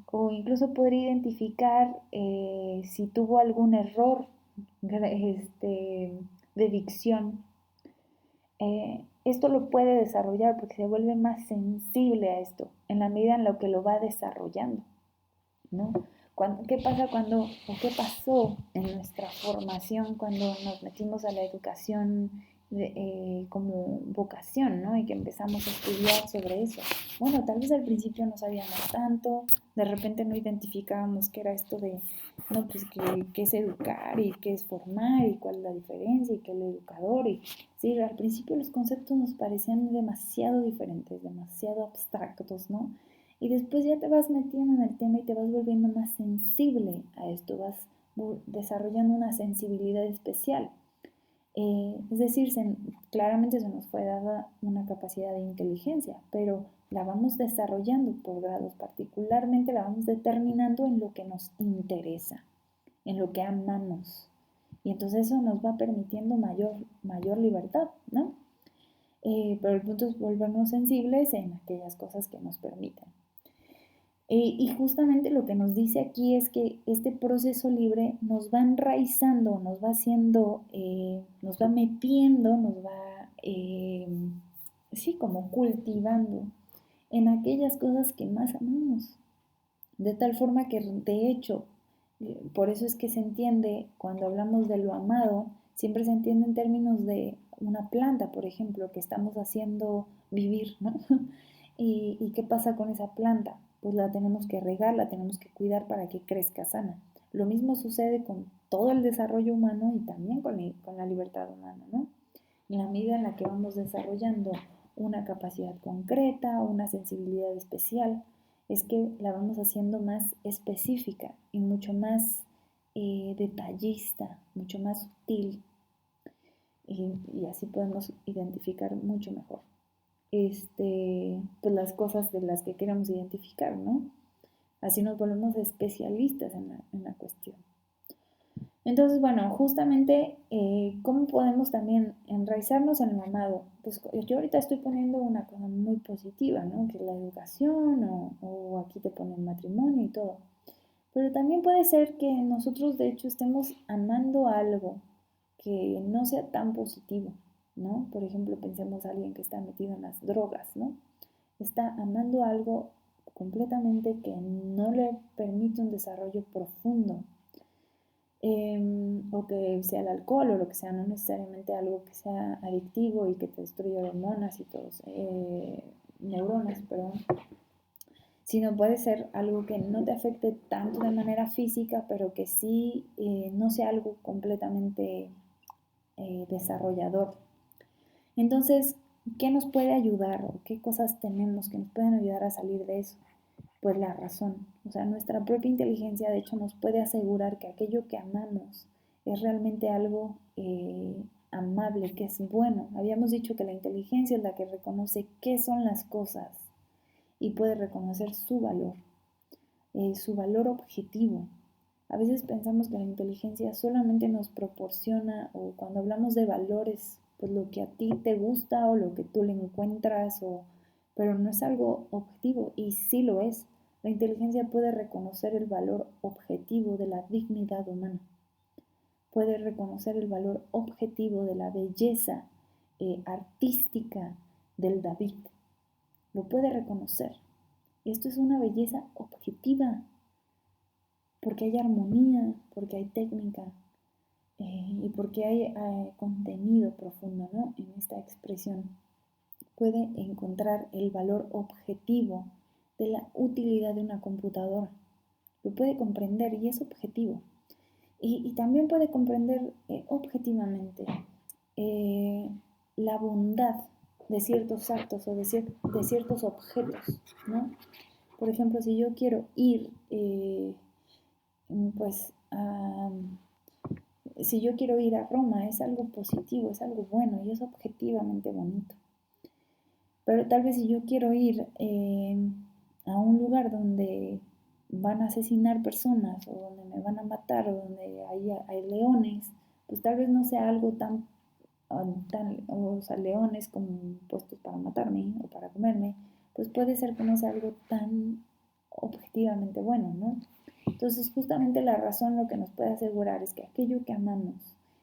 o incluso podría identificar si tuvo algún error de dicción. Esto lo puede desarrollar porque se vuelve más sensible a esto en la medida en lo que lo va desarrollando, ¿no? ¿Qué pasa cuando, o qué pasó en nuestra formación cuando nos metimos a la educación como vocación, ¿no? Y que empezamos a estudiar sobre eso. Bueno, tal vez al principio no sabíamos tanto, de repente no identificábamos qué era esto de, no, pues qué es educar y qué es formar y cuál es la diferencia y qué es el educador. Y sí, al principio los conceptos nos parecían demasiado diferentes, demasiado abstractos, ¿no? Y después ya te vas metiendo en el tema y te vas volviendo más sensible a esto, vas desarrollando una sensibilidad especial. Es decir, claramente se nos fue dada una capacidad de inteligencia, pero la vamos desarrollando por grados, particularmente la vamos determinando en lo que nos interesa, en lo que amamos. Y entonces eso nos va permitiendo mayor libertad, ¿no? Pero el punto es volvernos sensibles en aquellas cosas que nos permiten. Y justamente lo que nos dice aquí es que este proceso libre nos va enraizando, nos va haciendo, nos va metiendo, nos va, sí, como cultivando en aquellas cosas que más amamos. De tal forma que, de hecho, por eso es que se entiende, cuando hablamos de lo amado, siempre se entiende en términos de una planta, por ejemplo, que estamos haciendo vivir, ¿no? ¿Y qué pasa con esa planta? Pues la tenemos que regar, la tenemos que cuidar para que crezca sana. Lo mismo sucede con todo el desarrollo humano y también con la libertad humana, ¿no? En la medida en la que vamos desarrollando una capacidad concreta, una sensibilidad especial, es que la vamos haciendo más específica y mucho más detallista, mucho más sutil, y así podemos identificar mucho mejor pues las cosas de las que queremos identificar, ¿no? Así nos volvemos especialistas en la cuestión. Entonces, bueno, justamente, ¿cómo podemos también enraizarnos en lo amado? Pues yo ahorita estoy poniendo una cosa muy positiva, ¿no? Que es la educación o aquí te ponen matrimonio y todo. Pero también puede ser que nosotros de hecho estemos amando algo que no sea tan positivo, ¿no? Por ejemplo, pensemos a alguien que está metido en las drogas, ¿no? Está amando algo completamente que no le permite un desarrollo profundo, o que sea el alcohol o lo que sea, no necesariamente algo que sea adictivo y que te destruya hormonas y todos, neuronas, perdón, sino puede ser algo que no te afecte tanto de manera física, pero que sí no sea algo completamente desarrollador. Entonces, ¿qué nos puede ayudar o qué cosas tenemos que nos pueden ayudar a salir de eso? Pues la razón. O sea, nuestra propia inteligencia de hecho nos puede asegurar que aquello que amamos es realmente algo amable, qué es bueno. Habíamos dicho que la inteligencia es la que reconoce qué son las cosas y puede reconocer su valor objetivo. A veces pensamos que la inteligencia solamente nos proporciona, o cuando hablamos de valores, pues lo que a ti te gusta o lo que tú le encuentras, pero no es algo objetivo, y sí lo es. La inteligencia puede reconocer el valor objetivo de la dignidad humana, puede reconocer el valor objetivo de la belleza artística del David, lo puede reconocer. Esto es una belleza objetiva, porque hay armonía, porque hay técnica y porque hay contenido profundo, ¿no? En esta expresión. Puede encontrar el valor objetivo de la utilidad de una computadora. Lo puede comprender y es objetivo. Y también puede comprender objetivamente la bondad de ciertos actos o de ciertos objetos, ¿no? Por ejemplo, si yo quiero ir pues si yo quiero ir a Roma, es algo positivo, es algo bueno y es objetivamente bonito. Pero tal vez si yo quiero ir a un lugar donde van a asesinar personas o donde me van a matar o donde hay leones, pues tal vez no sea algo o sea, leones como puestos para matarme o para comerme, pues puede ser que no sea algo tan objetivamente bueno, ¿no? Entonces, justamente la razón lo que nos puede asegurar es que aquello que amamos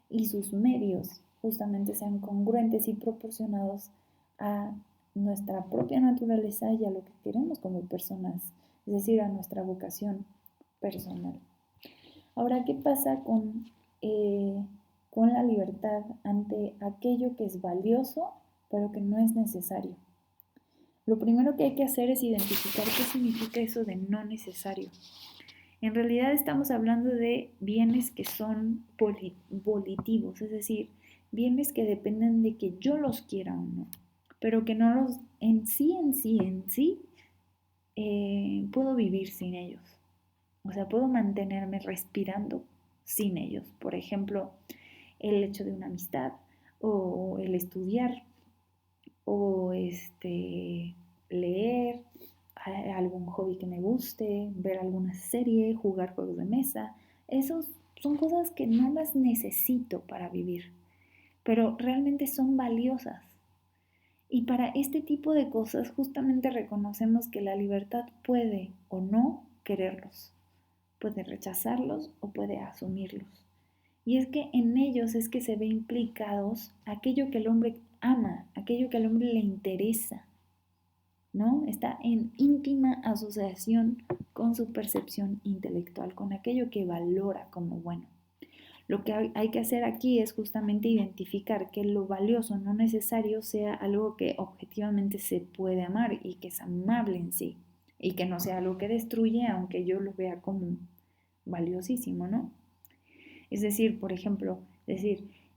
y sus medios justamente sean congruentes y proporcionados a nuestra propia naturaleza y a lo que queremos como personas, es decir, a nuestra vocación personal. Ahora, ¿qué pasa con la libertad ante aquello que es valioso, pero que no es necesario? Lo primero que hay que hacer es identificar qué significa eso de no necesario. En realidad estamos hablando de bienes que son volitivos, es decir, bienes que dependen de que yo los quiera o no, pero que no los en sí, puedo vivir sin ellos. O sea, puedo mantenerme respirando sin ellos. Por ejemplo, el hecho de una amistad o el estudiar o leer, algún hobby que me guste, ver alguna serie, jugar juegos de mesa. Esos son cosas que no las necesito para vivir, pero realmente son valiosas. Y para este tipo de cosas justamente reconocemos que la libertad puede o no quererlos, puede rechazarlos o puede asumirlos. Y es que en ellos es que se ve implicados aquello que el hombre ama, aquello que al hombre le interesa, ¿no? Está en íntima asociación con su percepción intelectual, con aquello que valora como bueno. Lo que hay que hacer aquí es justamente identificar que lo valioso no necesario sea algo que objetivamente se puede amar y que es amable en sí, y que no sea algo que destruye, aunque yo lo vea como valiosísimo, ¿no? Es decir, por ejemplo,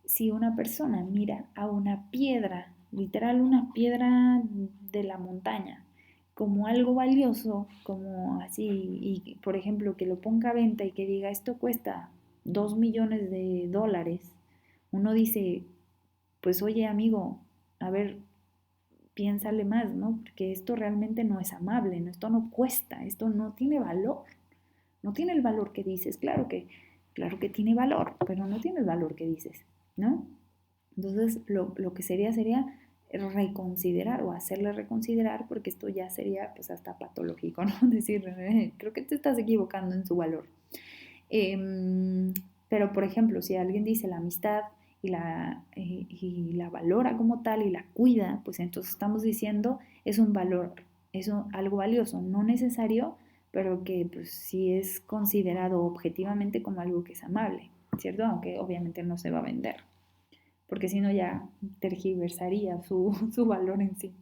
si una persona mira a una piedra, literal una piedra de la montaña, como algo valioso, como así, y por ejemplo que lo ponga a venta y que diga esto cuesta 2 millones de dólares, uno dice, pues oye amigo, a ver, piénsale más, ¿no? Porque esto realmente no es amable, ¿no? Esto no cuesta, esto no tiene valor, no tiene el valor que dices, claro que tiene valor, pero no tiene el valor que dices, ¿no? Entonces, lo que sería reconsiderar o hacerle reconsiderar, porque esto ya sería pues hasta patológico, ¿no? Decir, creo que te estás equivocando en su valor. Pero, por ejemplo, si alguien dice la amistad y la valora como tal y la cuida, pues entonces estamos diciendo es un valor, es algo valioso, no necesario, pero que pues sí es considerado objetivamente como algo que es amable, ¿cierto? Aunque obviamente no se va a vender, porque si no ya tergiversaría su valor en sí.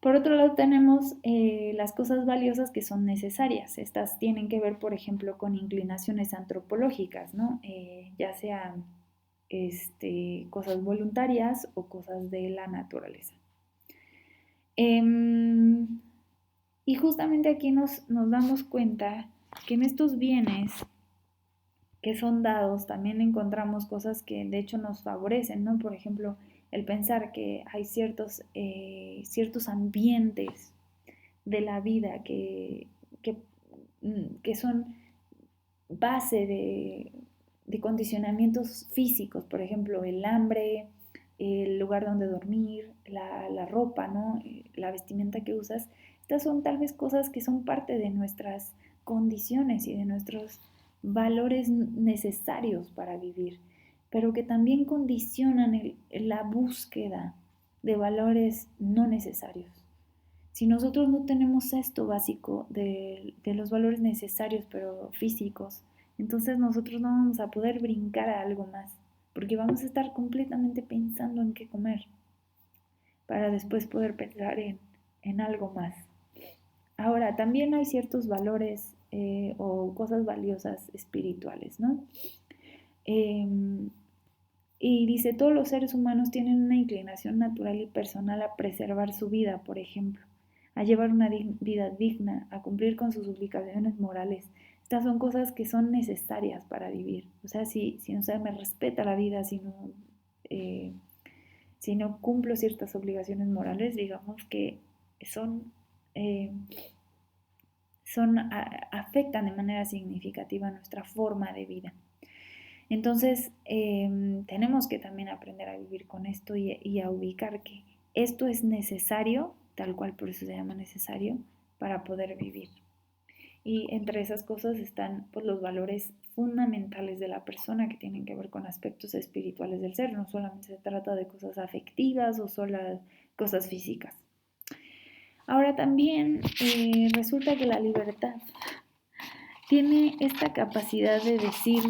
Por otro lado tenemos las cosas valiosas que son necesarias. Estas tienen que ver, por ejemplo, con inclinaciones antropológicas, ¿no? Ya sean cosas voluntarias o cosas de la naturaleza. Y justamente aquí nos damos cuenta que en estos bienes que son dados, también encontramos cosas que de hecho nos favorecen, ¿no? Por ejemplo, el pensar que hay ciertos ambientes de la vida que, que son base de condicionamientos físicos, por ejemplo, el hambre, el lugar donde dormir, la ropa, ¿no? La vestimenta que usas. Estas son tal vez cosas que son parte de nuestras condiciones y de nuestros valores necesarios para vivir, pero que también condicionan la búsqueda de valores no necesarios. Si nosotros no tenemos esto básico de los valores necesarios, pero físicos, entonces nosotros no vamos a poder brincar a algo más, porque vamos a estar completamente pensando en qué comer, para después poder pensar en algo más. Ahora, también hay ciertos valores o cosas valiosas espirituales, ¿no? Eh, y dice, todos los seres humanos tienen una inclinación natural y personal a preservar su vida, por ejemplo, a llevar una vida digna, a cumplir con sus obligaciones morales. Estas son cosas que son necesarias para vivir. O sea, si no se me respeta la vida, eh, si no cumplo ciertas obligaciones morales, digamos que son, eh, afectan de manera significativa nuestra forma de vida. Entonces, tenemos que también aprender a vivir con esto y a ubicar que esto es necesario, tal cual por eso se llama necesario, para poder vivir. Y entre esas cosas están pues, los valores fundamentales de la persona que tienen que ver con aspectos espirituales del ser. No solamente se trata de cosas afectivas o solo cosas físicas. Ahora también resulta que la libertad tiene esta capacidad de decir,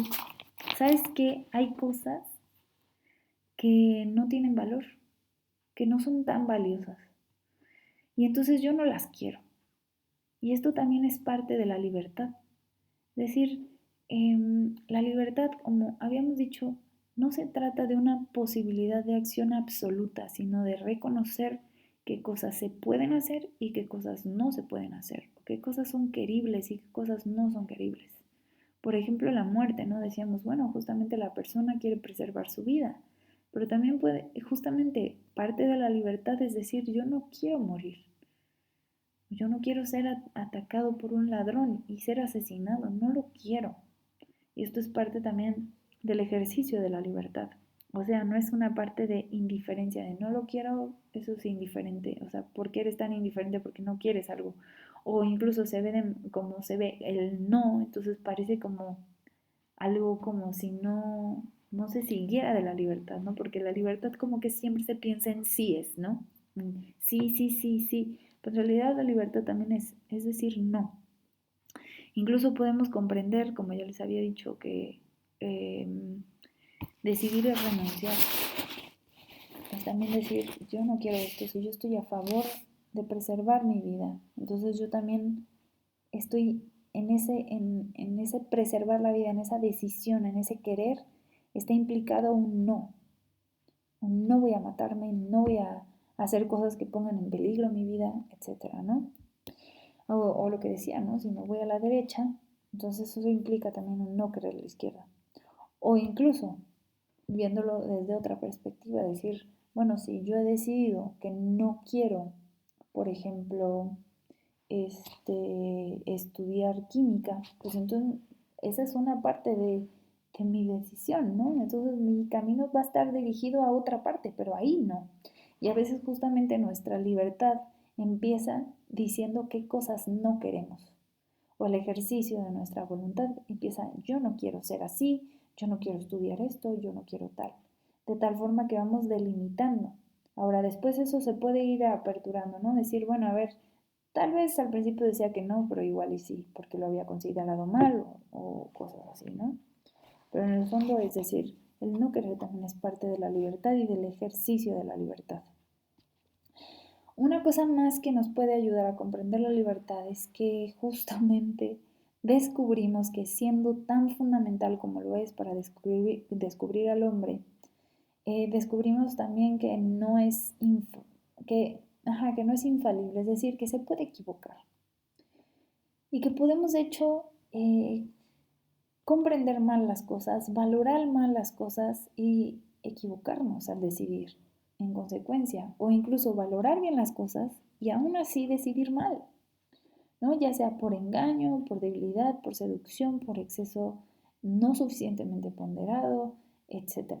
¿sabes qué? Hay cosas que no tienen valor, que no son tan valiosas. Y entonces yo no las quiero. Y esto también es parte de la libertad. Es decir, la libertad, como habíamos dicho, no se trata de una posibilidad de acción absoluta, sino de reconocer qué cosas se pueden hacer y qué cosas no se pueden hacer, qué cosas son queribles y qué cosas no son queribles. Por ejemplo, la muerte, ¿no? Decíamos, bueno, justamente la persona quiere preservar su vida, pero también puede, justamente parte de la libertad es decir, yo no quiero morir, yo no quiero ser atacado por un ladrón y ser asesinado, no lo quiero. Y esto es parte también del ejercicio de la libertad. O sea, no es una parte de indiferencia, de no lo quiero, eso es indiferente. O sea, ¿por qué eres tan indiferente? Porque no quieres algo. O incluso se ve como se ve el no, entonces parece como algo como si no se siguiera de la libertad, ¿no? Porque la libertad como que siempre se piensa en síes, ¿no? Sí, sí, sí, sí. Pero en realidad la libertad también es decir no. Incluso podemos comprender, como ya les había dicho, que eh, decidir es renunciar. Es también decir, yo no quiero esto, si yo estoy a favor de preservar mi vida, entonces yo también estoy en ese preservar la vida, en esa decisión, en ese querer, está implicado un no voy a matarme, no voy a hacer cosas que pongan en peligro mi vida, etcétera, ¿no? O lo que decía, ¿no? Si no voy a la derecha, entonces eso implica también un no querer la izquierda. O incluso, viéndolo desde otra perspectiva, decir, bueno, si yo he decidido que no quiero, por ejemplo, estudiar química, pues entonces esa es una parte de mi decisión, ¿no? Entonces mi camino va a estar dirigido a otra parte, pero ahí no. Y a veces justamente nuestra libertad empieza diciendo qué cosas no queremos. O el ejercicio de nuestra voluntad empieza, yo no quiero ser así, yo no quiero estudiar esto, yo no quiero tal. De tal forma que vamos delimitando. Ahora después eso se puede ir aperturando, ¿no? Decir, bueno, a ver, tal vez al principio decía que no, pero igual y sí, porque lo había considerado mal o cosas así, ¿no? Pero en el fondo es decir, el no querer también es parte de la libertad y del ejercicio de la libertad. Una cosa más que nos puede ayudar a comprender la libertad es que justamente descubrimos que siendo tan fundamental como lo es para descubrir al hombre, descubrimos también que no es que no es infalible, es decir, que se puede equivocar y que podemos de hecho comprender mal las cosas, valorar mal las cosas y equivocarnos al decidir en consecuencia, o incluso valorar bien las cosas y aún así decidir mal, ¿no? Ya sea por engaño, por debilidad, por seducción, por exceso no suficientemente ponderado, etc.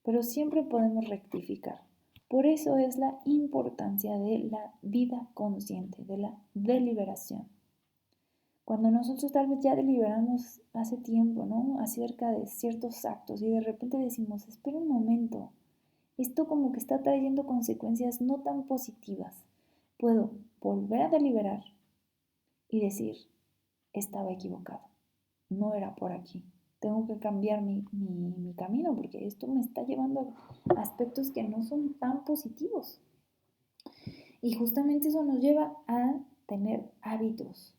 Pero siempre podemos rectificar. Por eso es la importancia de la vida consciente, de la deliberación. Cuando nosotros tal vez ya deliberamos hace tiempo, ¿no? Acerca de ciertos actos y de repente decimos, espera un momento, esto como que está trayendo consecuencias no tan positivas. Puedo volver a deliberar y decir, estaba equivocado, no era por aquí. Tengo que cambiar mi camino porque esto me está llevando a aspectos que no son tan positivos. Y justamente eso nos lleva a tener hábitos.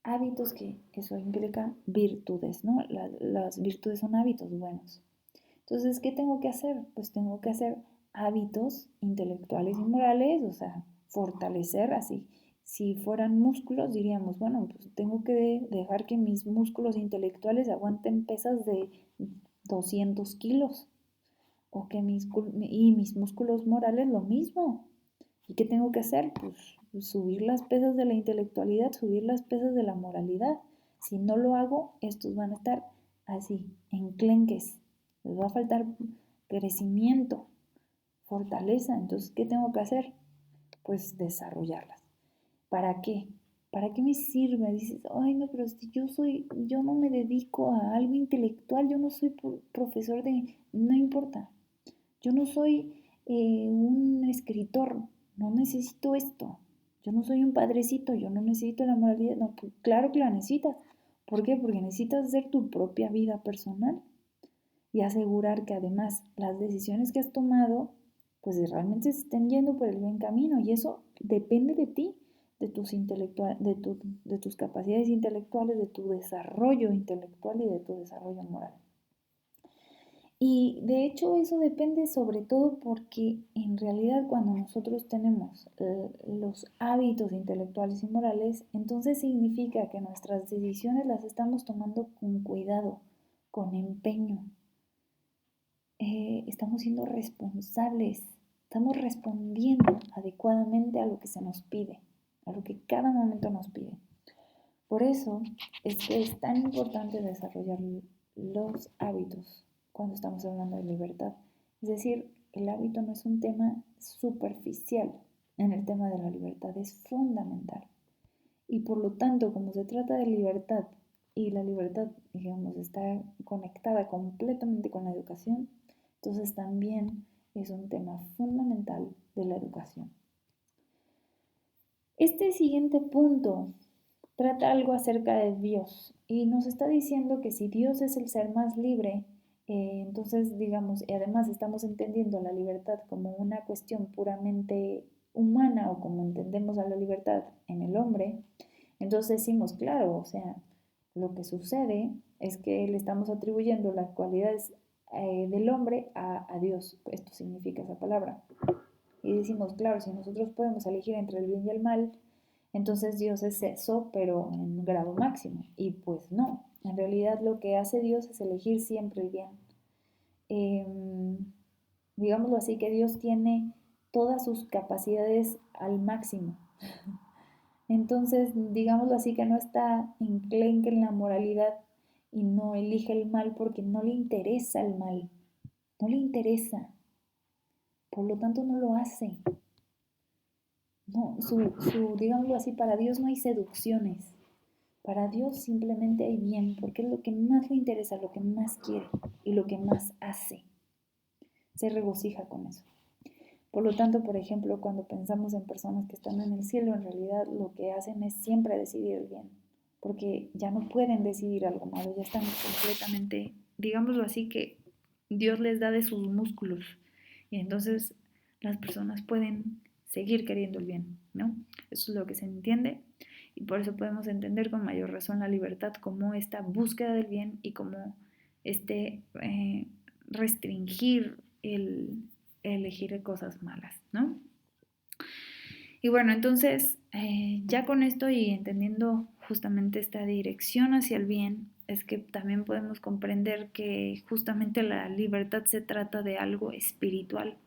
Hábitos que eso implica virtudes, ¿no? Las virtudes son hábitos buenos. Entonces, ¿qué tengo que hacer? Pues tengo que hacer hábitos intelectuales y morales, o sea, fortalecer así. Si fueran músculos, diríamos, bueno, pues tengo que dejar que mis músculos intelectuales aguanten pesas de 200 kilos, o que mis músculos morales lo mismo. ¿Y qué tengo que hacer? Pues subir las pesas de la intelectualidad, subir las pesas de la moralidad. Si no lo hago, estos van a estar así, enclenques. Les va a faltar crecimiento, fortaleza. Entonces, ¿qué tengo que hacer? Pues desarrollarlas. ¿Para qué? ¿Para qué me sirve? Dices, ay no, pero si yo no me dedico a algo intelectual, yo no soy profesor de, no importa. Yo no soy un escritor, no necesito esto. Yo no soy un padrecito, yo no necesito la moralidad. No, pues claro que la necesitas. ¿Por qué? Porque necesitas hacer tu propia vida personal y asegurar que además las decisiones que has tomado pues realmente se estén yendo por el buen camino y eso depende de ti, de tus capacidades intelectuales, de tu desarrollo intelectual y de tu desarrollo moral. Y de hecho eso depende sobre todo porque en realidad cuando nosotros tenemos los hábitos intelectuales y morales, entonces significa que nuestras decisiones las estamos tomando con cuidado, con empeño. Estamos siendo responsables, estamos respondiendo adecuadamente a lo que se nos pide, a lo que cada momento nos pide. Por eso es que es tan importante desarrollar los hábitos cuando estamos hablando de libertad. Es decir, el hábito no es un tema superficial en el tema de la libertad, es fundamental. Y por lo tanto, como se trata de libertad y la libertad, digamos, está conectada completamente con la educación, entonces también es un tema fundamental de la educación. Este siguiente punto trata algo acerca de Dios y nos está diciendo que si Dios es el ser más libre, entonces digamos, y además estamos entendiendo la libertad como una cuestión puramente humana o como entendemos a la libertad en el hombre, entonces decimos, claro, o sea, lo que sucede es que le estamos atribuyendo las cualidades del hombre a Dios. Esto significa esa palabra. Y decimos, claro, si nosotros podemos elegir entre el bien y el mal, entonces Dios es eso, pero en un grado máximo. Y pues no, en realidad lo que hace Dios es elegir siempre el bien. Digámoslo así, que Dios tiene todas sus capacidades al máximo. Entonces, digámoslo así, que no está enclenque en la moralidad y no elige el mal porque no le interesa el mal. No le interesa. Por lo tanto, no lo hace. No, digámoslo así, para Dios no hay seducciones. Para Dios simplemente hay bien, porque es lo que más le interesa, lo que más quiere y lo que más hace. Se regocija con eso. Por lo tanto, por ejemplo, cuando pensamos en personas que están en el cielo, en realidad lo que hacen es siempre decidir el bien, porque ya no pueden decidir algo malo, ya están completamente, digámoslo así, que Dios les da de sus músculos y entonces las personas pueden seguir queriendo el bien, ¿no? Eso es lo que se entiende y por eso podemos entender con mayor razón la libertad como esta búsqueda del bien y como este restringir el elegir cosas malas, ¿no? Y bueno, entonces ya con esto y entendiendo justamente esta dirección hacia el bien, es que también podemos comprender que justamente la libertad se trata de algo espiritual.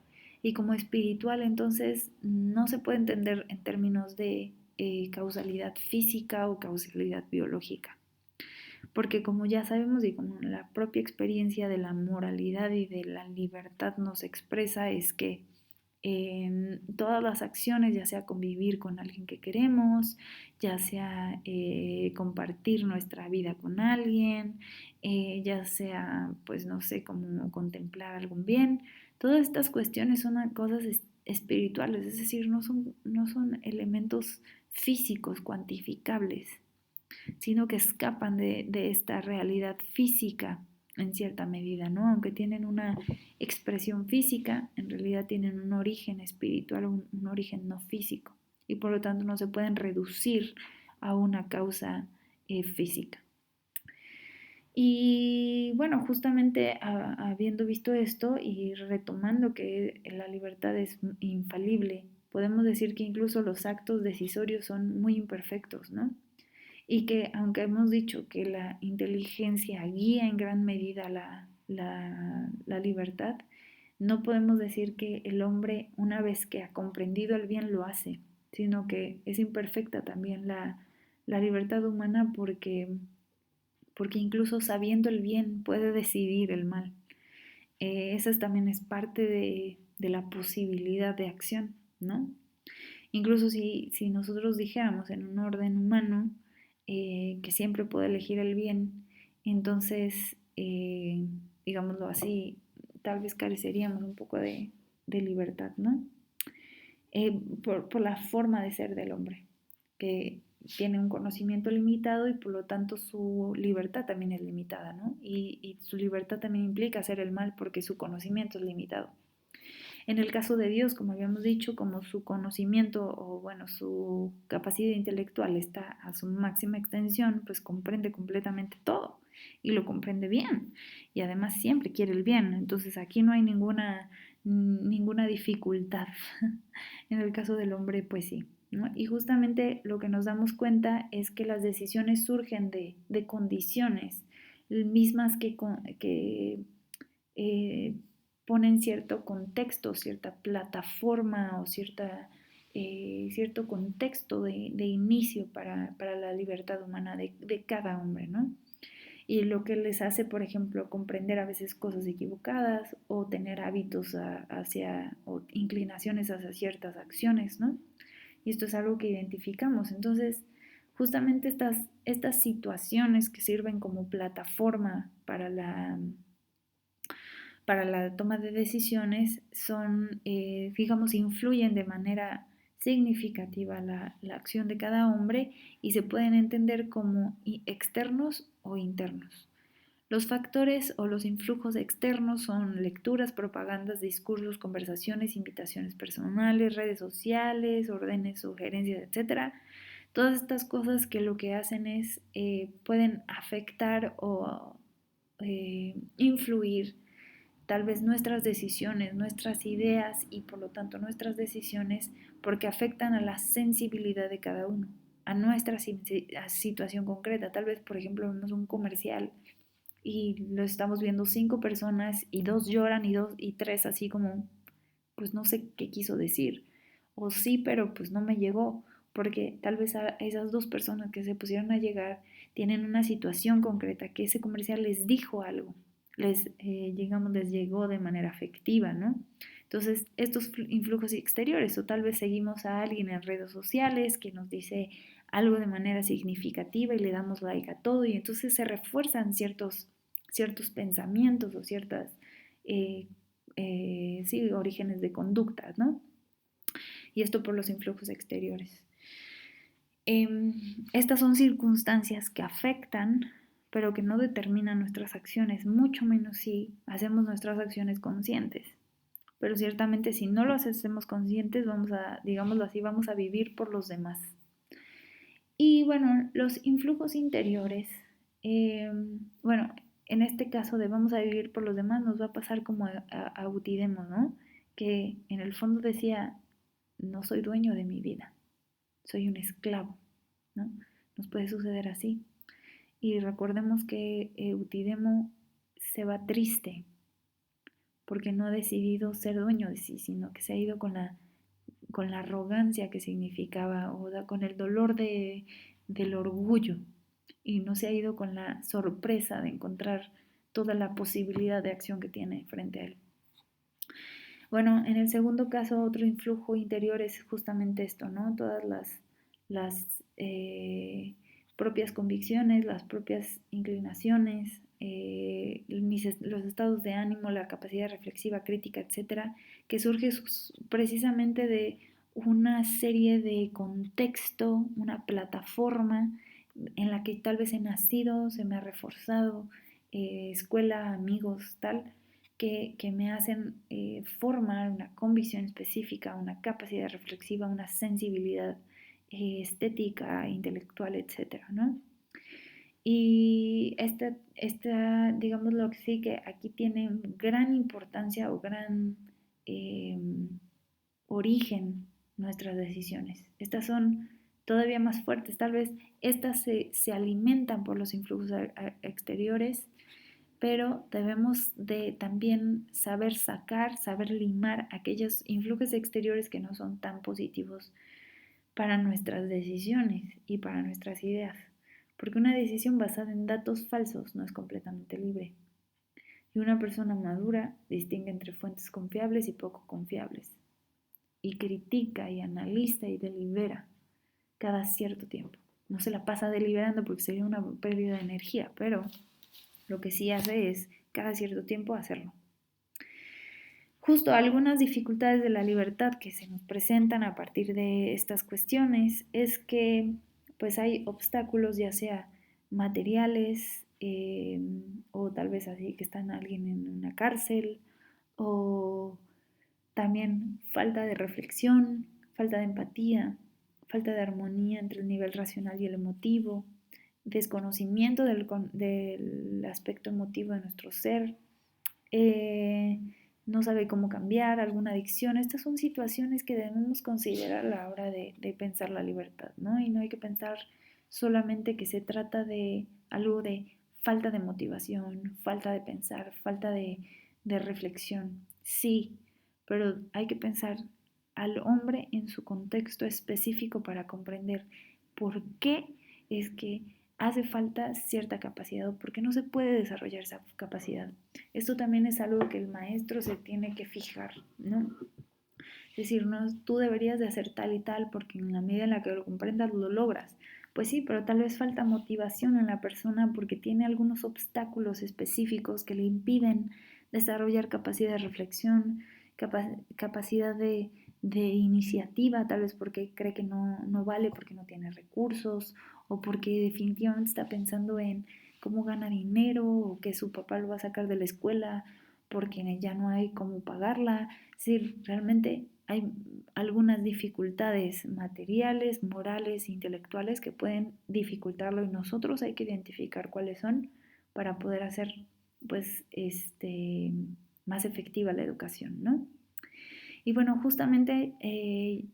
Y como espiritual, entonces no se puede entender en términos de causalidad física o causalidad biológica. Porque como ya sabemos y como la propia experiencia de la moralidad y de la libertad nos expresa, es que todas las acciones, ya sea convivir con alguien que queremos, ya sea compartir nuestra vida con alguien, ya sea, pues no sé, como contemplar algún bien, todas estas cuestiones son cosas espirituales, es decir, no son elementos físicos cuantificables, sino que escapan de esta realidad física en cierta medida, ¿no? Aunque tienen una expresión física, en realidad tienen un origen espiritual, un origen no físico, y por lo tanto no se pueden reducir a una causa física. Y bueno, justamente habiendo visto esto y retomando que la libertad es infalible, podemos decir que incluso los actos decisorios son muy imperfectos, ¿no? Y que aunque hemos dicho que la inteligencia guía en gran medida la libertad, no podemos decir que el hombre, una vez que ha comprendido el bien, lo hace, sino que es imperfecta también la libertad humana porque incluso sabiendo el bien puede decidir el mal. Esa también es parte de la posibilidad de acción, ¿no? Incluso si nosotros dijéramos en un orden humano que siempre puede elegir el bien, entonces, digámoslo así, tal vez careceríamos un poco de libertad, ¿no? Por la forma de ser del hombre, que tiene un conocimiento limitado y por lo tanto su libertad también es limitada, ¿no? Y su libertad también implica hacer el mal porque su conocimiento es limitado. En el caso de Dios, como habíamos dicho, como su conocimiento o bueno, su capacidad intelectual está a su máxima extensión, pues comprende completamente todo y lo comprende bien y además siempre quiere el bien. Entonces aquí no hay ninguna dificultad. En el caso del hombre, pues sí, ¿no? Y justamente lo que nos damos cuenta es que las decisiones surgen de condiciones mismas que eh, ponen cierto contexto, cierta plataforma o cierto contexto de inicio para la libertad humana de cada hombre, ¿no? Y lo que les hace, por ejemplo, comprender a veces cosas equivocadas o tener hábitos o inclinaciones hacia ciertas acciones, ¿no? Y esto es algo que identificamos. Entonces, justamente estas situaciones que sirven como plataforma para la toma de decisiones son, digamos, influyen de manera significativa la acción de cada hombre y se pueden entender como externos o internos. Los factores o los influjos externos son lecturas, propagandas, discursos, conversaciones, invitaciones personales, redes sociales, órdenes, sugerencias, etc. Todas estas cosas que lo que hacen es pueden afectar o influir tal vez nuestras decisiones, nuestras ideas y por lo tanto nuestras decisiones porque afectan a la sensibilidad de cada uno, a nuestra situación concreta. Tal vez, por ejemplo, vemos un comercial y lo estamos viendo 5 personas y 2 lloran y 3 así como, pues no sé qué quiso decir. O sí, pero pues no me llegó, porque tal vez a esas 2 personas que se pusieron a llegar tienen una situación concreta, que ese comercial les dijo algo, digamos, les llegó de manera afectiva, ¿no? Entonces, estos influjos exteriores, o tal vez seguimos a alguien en redes sociales que nos dice algo de manera significativa y le damos like a todo y entonces se refuerzan ciertos pensamientos o ciertas eh, sí, orígenes de conductas, ¿no? Y esto por los influjos exteriores. Estas son circunstancias que afectan, pero que no determinan nuestras acciones, mucho menos si hacemos nuestras acciones conscientes. Pero ciertamente si no lo hacemos conscientes, digámoslo así, vamos a vivir por los demás. Y bueno, los influjos interiores, bueno, en este caso de vamos a vivir por los demás, nos va a pasar como a Eutidemo, ¿no? Que en el fondo decía, no soy dueño de mi vida, soy un esclavo, ¿no? Nos puede suceder así. Y recordemos que Eutidemo se va triste porque no ha decidido ser dueño de sí, sino que se ha ido con la arrogancia que significaba, o con el dolor del orgullo, y no se ha ido con la sorpresa de encontrar toda la posibilidad de acción que tiene frente a él. Bueno, en el segundo caso, otro influjo interior es justamente esto, ¿no? Todas las propias convicciones, las propias inclinaciones, los estados de ánimo, la capacidad reflexiva, crítica, etcétera, que surge precisamente de una serie de contexto, una plataforma en la que tal vez he nacido, se me ha reforzado, escuela, amigos, tal, que me hacen formar una convicción específica, una capacidad reflexiva, una sensibilidad estética, intelectual, etcétera, ¿no? Y digámoslo que sí, que aquí tiene gran importancia o gran eh, origen nuestras decisiones. Estas son todavía más fuertes, tal vez estas se alimentan por los influjos exteriores, pero debemos de también saber sacar, saber limar aquellos influjos exteriores que no son tan positivos para nuestras decisiones y para nuestras ideas, porque una decisión basada en datos falsos no es completamente libre. Y una persona madura distingue entre fuentes confiables y poco confiables, y critica y analiza y delibera cada cierto tiempo. No se la pasa deliberando porque sería una pérdida de energía, pero lo que sí hace es cada cierto tiempo hacerlo. Justo algunas dificultades de la libertad que se nos presentan a partir de estas cuestiones es que pues hay obstáculos ya sea materiales o tal vez así que está alguien en una cárcel, o también falta de reflexión, falta de empatía, falta de armonía entre el nivel racional y el emotivo, desconocimiento del aspecto emotivo de nuestro ser, eh, no sabe cómo cambiar, alguna adicción. Estas son situaciones que debemos considerar a la hora de pensar la libertad, ¿no? Y no hay que pensar solamente que se trata de algo de falta de motivación, falta de pensar, falta de reflexión. Sí, pero hay que pensar al hombre en su contexto específico para comprender por qué es que hace falta cierta capacidad o por qué no se puede desarrollar esa capacidad. Esto también es algo que el maestro se tiene que fijar, ¿no? Es decir, no, tú deberías de hacer tal y tal porque en la medida en la que lo comprendas lo logras. Pues sí, pero tal vez falta motivación en la persona porque tiene algunos obstáculos específicos que le impiden desarrollar capacidad de reflexión, capacidad de iniciativa, tal vez porque cree que no vale, porque no tiene recursos, o porque definitivamente está pensando en cómo gana dinero, o que su papá lo va a sacar de la escuela porque ya no hay cómo pagarla. Es decir, realmente hay algunas dificultades materiales, morales, intelectuales que pueden dificultarlo, y nosotros hay que identificar cuáles son para poder hacer pues más efectiva la educación, ¿no? Y bueno, justamente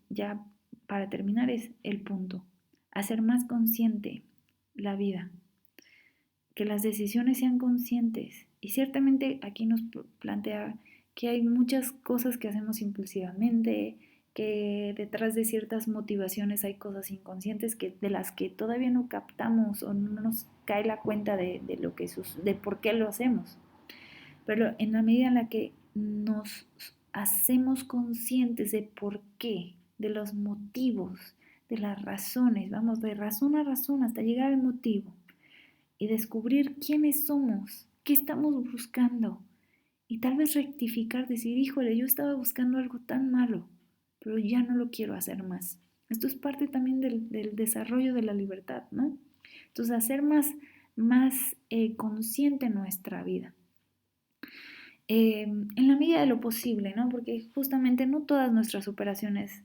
ya para terminar es el punto, hacer más consciente la vida, que las decisiones sean conscientes. Y ciertamente aquí nos plantea que hay muchas cosas que hacemos impulsivamente, que detrás de ciertas motivaciones hay cosas inconscientes de las que todavía no captamos o no nos cae la cuenta de por qué lo hacemos. Pero en la medida en la que nos hacemos conscientes de por qué, de los motivos, de las razones, vamos de razón a razón hasta llegar al motivo, y descubrir quiénes somos, qué estamos buscando, y tal vez rectificar, decir, híjole, yo estaba buscando algo tan malo, pero ya no lo quiero hacer más. Esto es parte también del desarrollo de la libertad, ¿no? Entonces, hacer más consciente nuestra vida. En la medida de lo posible, ¿no? Porque justamente no todas nuestras operaciones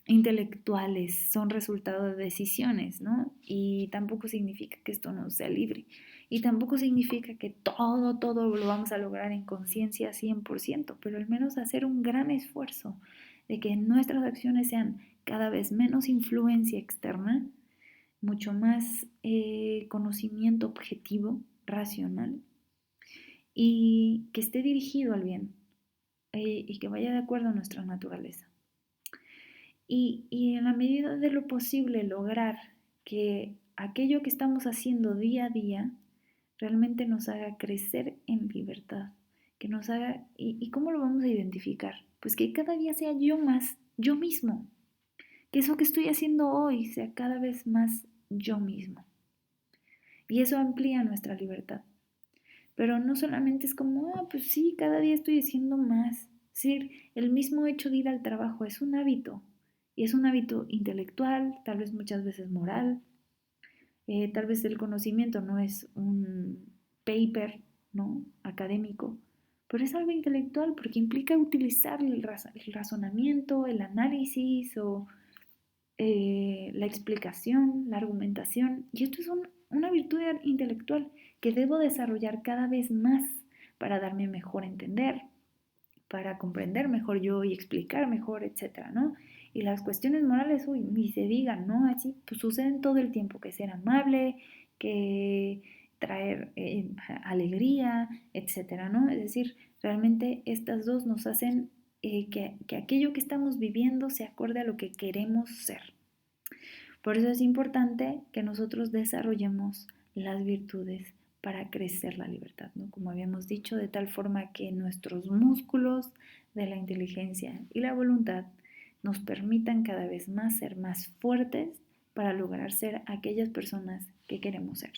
intelectuales son resultado de decisiones, ¿no? Y tampoco significa que esto no sea libre. Y tampoco significa que todo lo vamos a lograr en conciencia 100%, pero al menos hacer un gran esfuerzo de que nuestras acciones sean cada vez menos influencia externa, mucho más conocimiento objetivo, racional, y que esté dirigido al bien y que vaya de acuerdo a nuestra naturaleza. Y en la medida de lo posible lograr que aquello que estamos haciendo día a día realmente nos haga crecer en libertad, que nos haga, ¿y cómo lo vamos a identificar? Pues que cada día sea yo más, yo mismo, que eso que estoy haciendo hoy sea cada vez más yo mismo. Y eso amplía nuestra libertad. Pero no solamente es como, pues sí, cada día estoy haciendo más. Es decir, el mismo hecho de ir al trabajo es un hábito. Y es un hábito intelectual, tal vez muchas veces moral. Tal vez el conocimiento no es un paper, ¿no? Académico, pero es algo intelectual porque implica utilizar el razonamiento, el análisis o la explicación, la argumentación. Y esto es una virtud intelectual que debo desarrollar cada vez más para darme mejor a entender, para comprender mejor yo y explicar mejor, etcétera, ¿no? Y las cuestiones morales, uy, ni se digan, ¿no? Así pues suceden todo el tiempo, que ser amable, que traer alegría, etcétera, ¿no? Es decir, realmente estas dos nos hacen que aquello que estamos viviendo se acorde a lo que queremos ser. Por eso es importante que nosotros desarrollemos las virtudes para crecer la libertad, ¿no? Como habíamos dicho, de tal forma que nuestros músculos de la inteligencia y la voluntad nos permitan cada vez más ser más fuertes para lograr ser aquellas personas que queremos ser.